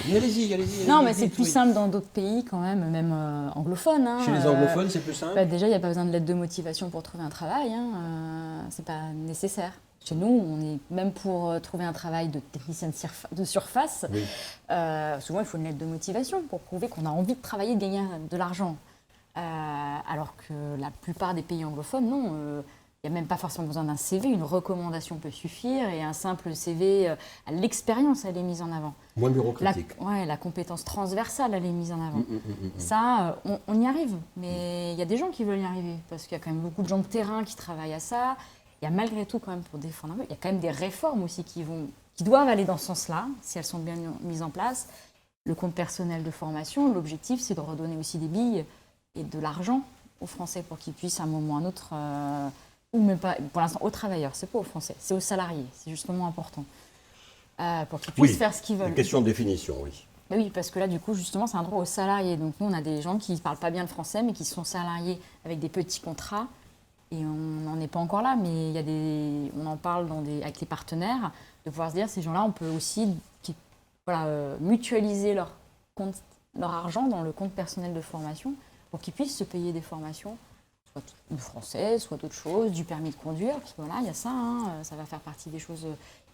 Allez-y. Non, mais c'est plus simple dans d'autres pays quand même anglophones. Hein. Chez les anglophones, c'est plus simple? Déjà, il n'y a pas besoin de lettre de motivation pour trouver un travail. C'est pas nécessaire. Chez nous, même pour trouver un travail de technicien de surface, souvent il faut une lettre de motivation pour prouver qu'on a envie de travailler, de gagner de l'argent. Alors que la plupart des pays anglophones, non. Il n'y a même pas forcément besoin d'un CV, une recommandation peut suffire et un simple CV, l'expérience, elle est mise en avant. Moins bureaucratique. La compétence transversale, elle est mise en avant. Ça, on y arrive, mais il y a des gens qui veulent y arriver parce qu'il y a quand même beaucoup de gens de terrain qui travaillent à ça. Il y a malgré tout quand même pour défendre un peu, il y a quand même des réformes aussi qui doivent aller dans ce sens-là, si elles sont bien mises en place. Le compte personnel de formation, l'objectif c'est de redonner aussi des billes et de l'argent aux Français pour qu'ils puissent à un moment ou à un autre, ou même pas, pour l'instant aux travailleurs, c'est pas aux Français, c'est aux salariés, c'est justement important, pour qu'ils puissent faire ce qu'ils veulent. Une question de définition, oui. Ben oui, parce que là, du coup, justement, c'est un droit aux salariés. Donc nous, on a des gens qui ne parlent pas bien le français, mais qui sont salariés avec des petits contrats. Et on n'en est pas encore là, mais on en parle avec les partenaires, de pouvoir se dire, ces gens-là, on peut aussi mutualiser leur argent dans le compte personnel de formation pour qu'ils puissent se payer des formations, soit de français, soit d'autres choses, du permis de conduire, parce que voilà, il y a ça, ça va faire partie des choses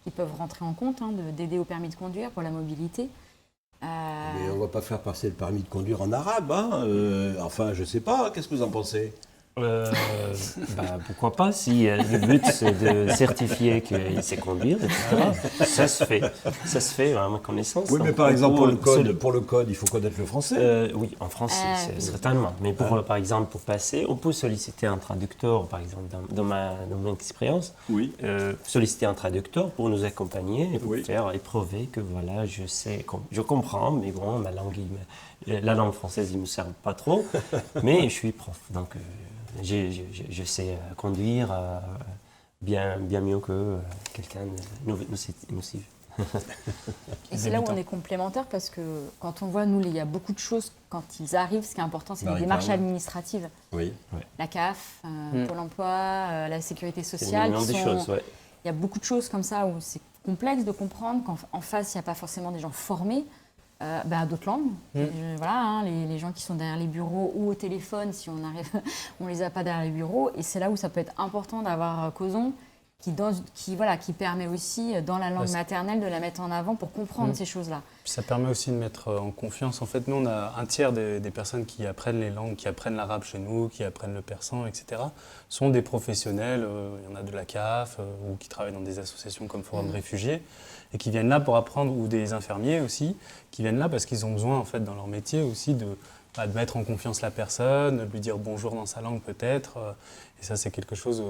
qui peuvent rentrer en compte, d'aider au permis de conduire pour la mobilité. Mais on ne va pas faire passer le permis de conduire en arabe, enfin, je ne sais pas, qu'est-ce que vous en pensez? Pourquoi pas, si le but c'est de certifier qu'il sait conduire, etc. Ça se fait à ma connaissance. Oui, mais par exemple pour le code, il faut connaître le français. Oui, en français, certainement. Mais par exemple pour passer, on peut solliciter un traducteur, par exemple dans mon expérience, solliciter un traducteur pour nous accompagner et pour faire éprouver que voilà, je comprends, mais bon, la langue française, il ne me sert pas trop, mais je suis prof, donc je sais conduire bien mieux que quelqu'un nocif. Et c'est là où on est complémentaires parce que quand on voit, nous, il y a beaucoup de choses, quand ils arrivent, ce qui est important, c'est les démarches administratives. Oui. La CAF, Pôle emploi, la sécurité sociale. Il y a beaucoup de choses comme ça où c'est complexe de comprendre qu'en face, il n'y a pas forcément des gens formés. À d'autres langues. Les gens qui sont derrière les bureaux ou au téléphone, si on arrive, on les a pas derrière les bureaux. Et c'est là où ça peut être important d'avoir Causon qui permet aussi, dans la langue maternelle, de la mettre en avant pour comprendre ces choses-là. Puis ça permet aussi de mettre en confiance. En fait, nous, on a un tiers des personnes qui apprennent les langues, qui apprennent l'arabe chez nous, qui apprennent le persan, etc., sont des professionnels. Il y en a de la CAF ou qui travaillent dans des associations comme Forum Réfugiés et qui viennent là pour apprendre, ou des infirmiers aussi, qui viennent là parce qu'ils ont besoin, en fait, dans leur métier aussi, de mettre en confiance la personne, de lui dire bonjour dans sa langue peut-être. Et ça, c'est quelque chose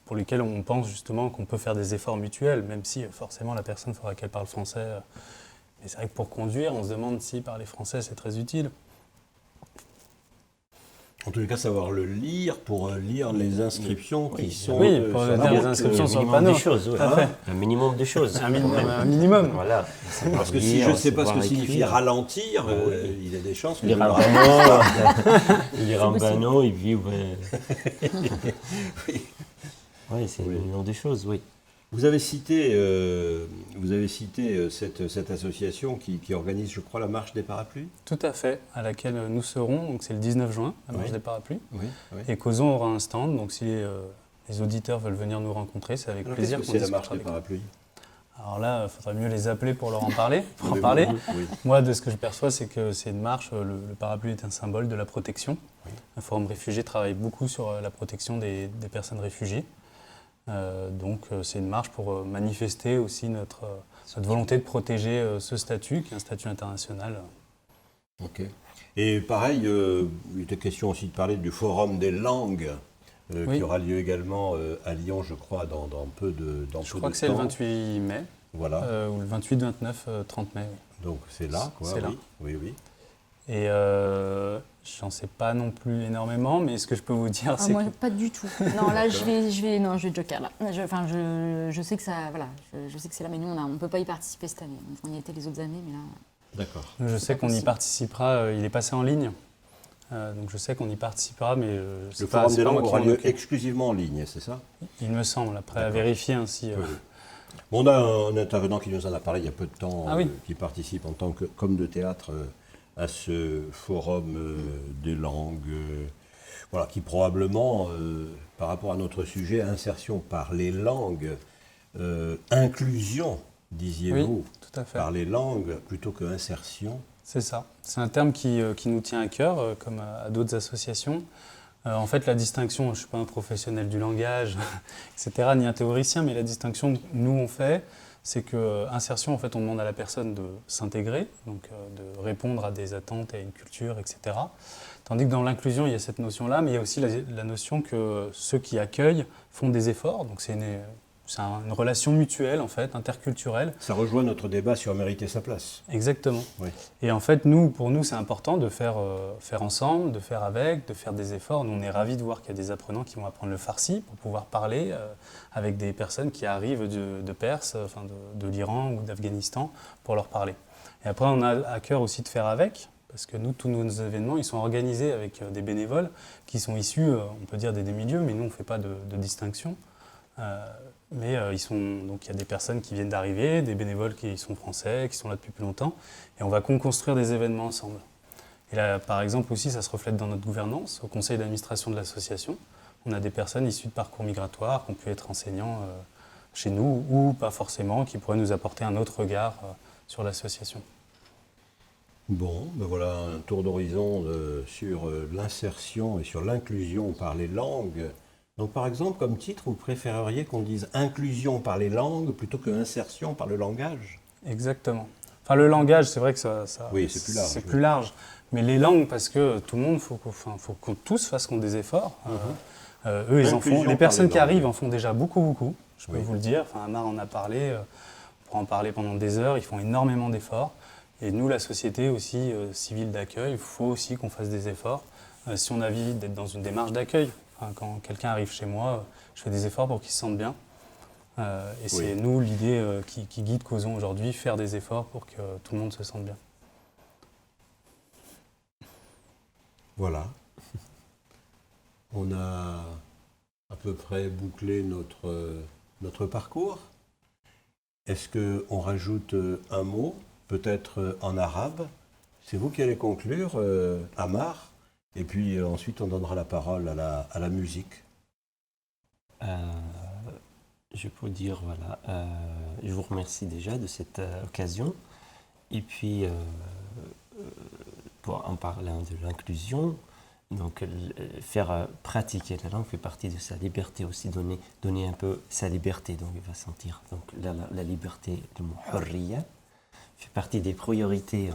pour lequel on pense justement qu'on peut faire des efforts mutuels, même si forcément la personne, il faudra qu'elle parle français. Mais c'est vrai que pour conduire, on se demande si parler français, c'est très utile. En tout cas, savoir le lire pour lire les inscriptions qui sont... Oui, pour lire les inscriptions sur le panneau. Un minimum de choses. Un minimum. Voilà. Parce que si je ne sais pas ce que signifie ralentir, il y a des chances que... Lire un panneau, et puis... Oui, c'est une million de choses, oui. Vous avez cité cette association qui organise, je crois, la marche des parapluies. Tout à fait, à laquelle nous serons, donc c'est le 19 juin, la marche des parapluies. Oui. Et Causon aura un stand, donc si les auditeurs veulent venir nous rencontrer, c'est avec plaisir qu'on c'est la marche discutera des avec eux. parapluies. Alors là, il faudrait mieux les appeler pour leur en parler. Oui. Moi, de ce que je perçois, c'est que c'est une marche, le parapluie est un symbole de la protection. Le Forum Réfugiés travaille beaucoup sur la protection des personnes réfugiées. Donc c'est une marche pour manifester aussi notre volonté de protéger ce statut, qui est un statut international. Ok. Et pareil, il était question aussi de parler du Forum des langues, qui aura lieu également à Lyon, je crois, dans peu de temps. Je crois que c'est le 28 mai, voilà. ou le 28, 29, 30 mai. Oui. Donc c'est là, quoi. C'est là. Oui. Et j'en sais pas non plus énormément, mais ce que je peux vous dire, c'est moi, que... pas du tout. Non, là, je vais joker là. Je sais que ça, voilà, je sais que c'est là, mais nous, on peut pas y participer cette année. On y était les autres années, mais là. D'accord. Je sais qu'on y participera. Il est passé en ligne, donc je sais qu'on y participera, mais le Forum des langues aura lieu exclusivement en ligne, c'est ça? Il me semble. Après, à vérifier ainsi. Oui. Bon, on a un intervenant qui nous en a parlé il y a peu de temps, qui participe en tant qu'homme de théâtre à ce forum des langues, voilà, qui probablement, par rapport à notre sujet, insertion par les langues, inclusion, disiez-vous, tout à fait. par les langues plutôt que insertion. C'est ça. C'est un terme qui nous tient à cœur, comme à d'autres associations. En fait, la distinction, je ne suis pas un professionnel du langage, etc., ni un théoricien, mais la distinction que nous on fait, c'est que insertion, en fait, on demande à la personne de s'intégrer, donc de répondre à des attentes, à une culture, etc. Tandis que dans l'inclusion, il y a cette notion-là, mais il y a aussi la notion que ceux qui accueillent font des efforts, donc c'est une relation mutuelle, en fait, interculturelle. Ça rejoint notre débat sur mériter sa place. Exactement. Oui. Et en fait, pour nous, c'est important de faire ensemble, de faire avec, de faire des efforts. Nous, on est ravis de voir qu'il y a des apprenants qui vont apprendre le farsi pour pouvoir parler avec des personnes qui arrivent de Perse, de l'Iran ou d'Afghanistan, pour leur parler. Et après, on a à cœur aussi de faire avec, parce que nous, tous nos événements, ils sont organisés avec des bénévoles qui sont issus, on peut dire, des milieux, mais nous, on ne fait pas de distinction. Mais donc il y a des personnes qui viennent d'arriver, des bénévoles qui sont français, qui sont là depuis plus longtemps, et on va construire des événements ensemble. Et là, par exemple aussi, ça se reflète dans notre gouvernance, au conseil d'administration de l'association. On a des personnes issues de parcours migratoires qui ont pu être enseignants chez nous, ou pas forcément, qui pourraient nous apporter un autre regard sur l'association. Bon, ben voilà un tour d'horizon sur l'insertion et sur l'inclusion par les langues. Donc par exemple, comme titre, vous préféreriez qu'on dise inclusion par les langues plutôt que insertion par le langage? Exactement. Enfin, le langage, c'est vrai que ça oui, c'est plus large. C'est plus large. Mais les langues, parce que tout le monde, faut qu'on tous fassent des efforts. Eux, ils en font. Les personnes qui arrivent en font déjà beaucoup. Je peux vous le dire. Enfin, Amar en a parlé. On pourra en parler pendant des heures. Ils font énormément d'efforts. Et nous, la société aussi civile d'accueil, il faut aussi qu'on fasse des efforts. Si on a envie d'être dans une démarche d'accueil, quand quelqu'un arrive chez moi, je fais des efforts pour qu'il se sente bien. Et c'est nous l'idée qui guide Causon aujourd'hui, faire des efforts pour que tout le monde se sente bien. Voilà. On a à peu près bouclé notre parcours. Est-ce qu'on rajoute un mot, peut-être en arabe? C'est vous qui allez conclure, Amar. Et puis ensuite, on donnera la parole à la musique. Je peux dire, voilà, je vous remercie déjà de cette occasion. Et puis, en parlant de l'inclusion, donc faire pratiquer la langue fait partie de sa liberté aussi, donner un peu sa liberté. Donc il va sentir donc, la liberté, le mot hurriya, fait partie des priorités.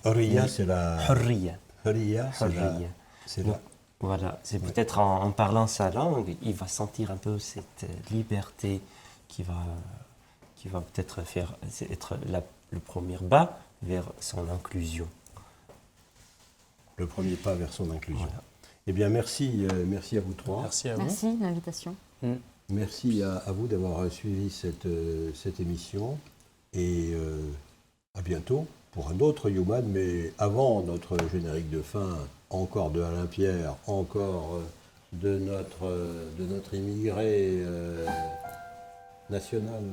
Hurriya, c'est la... Hurriya. Hurriya, c'est la... Voilà, c'est peut-être en parlant sa langue, il va sentir un peu cette liberté qui va peut-être être le premier pas vers son inclusion. Le premier pas vers son inclusion. Voilà. Eh bien, merci à vous trois. Merci à vous. Merci de l'invitation. Merci à vous d'avoir suivi cette émission. Et à bientôt pour un autre Human, mais avant notre générique de fin, encore de Alain Pierre, encore de notre immigré national.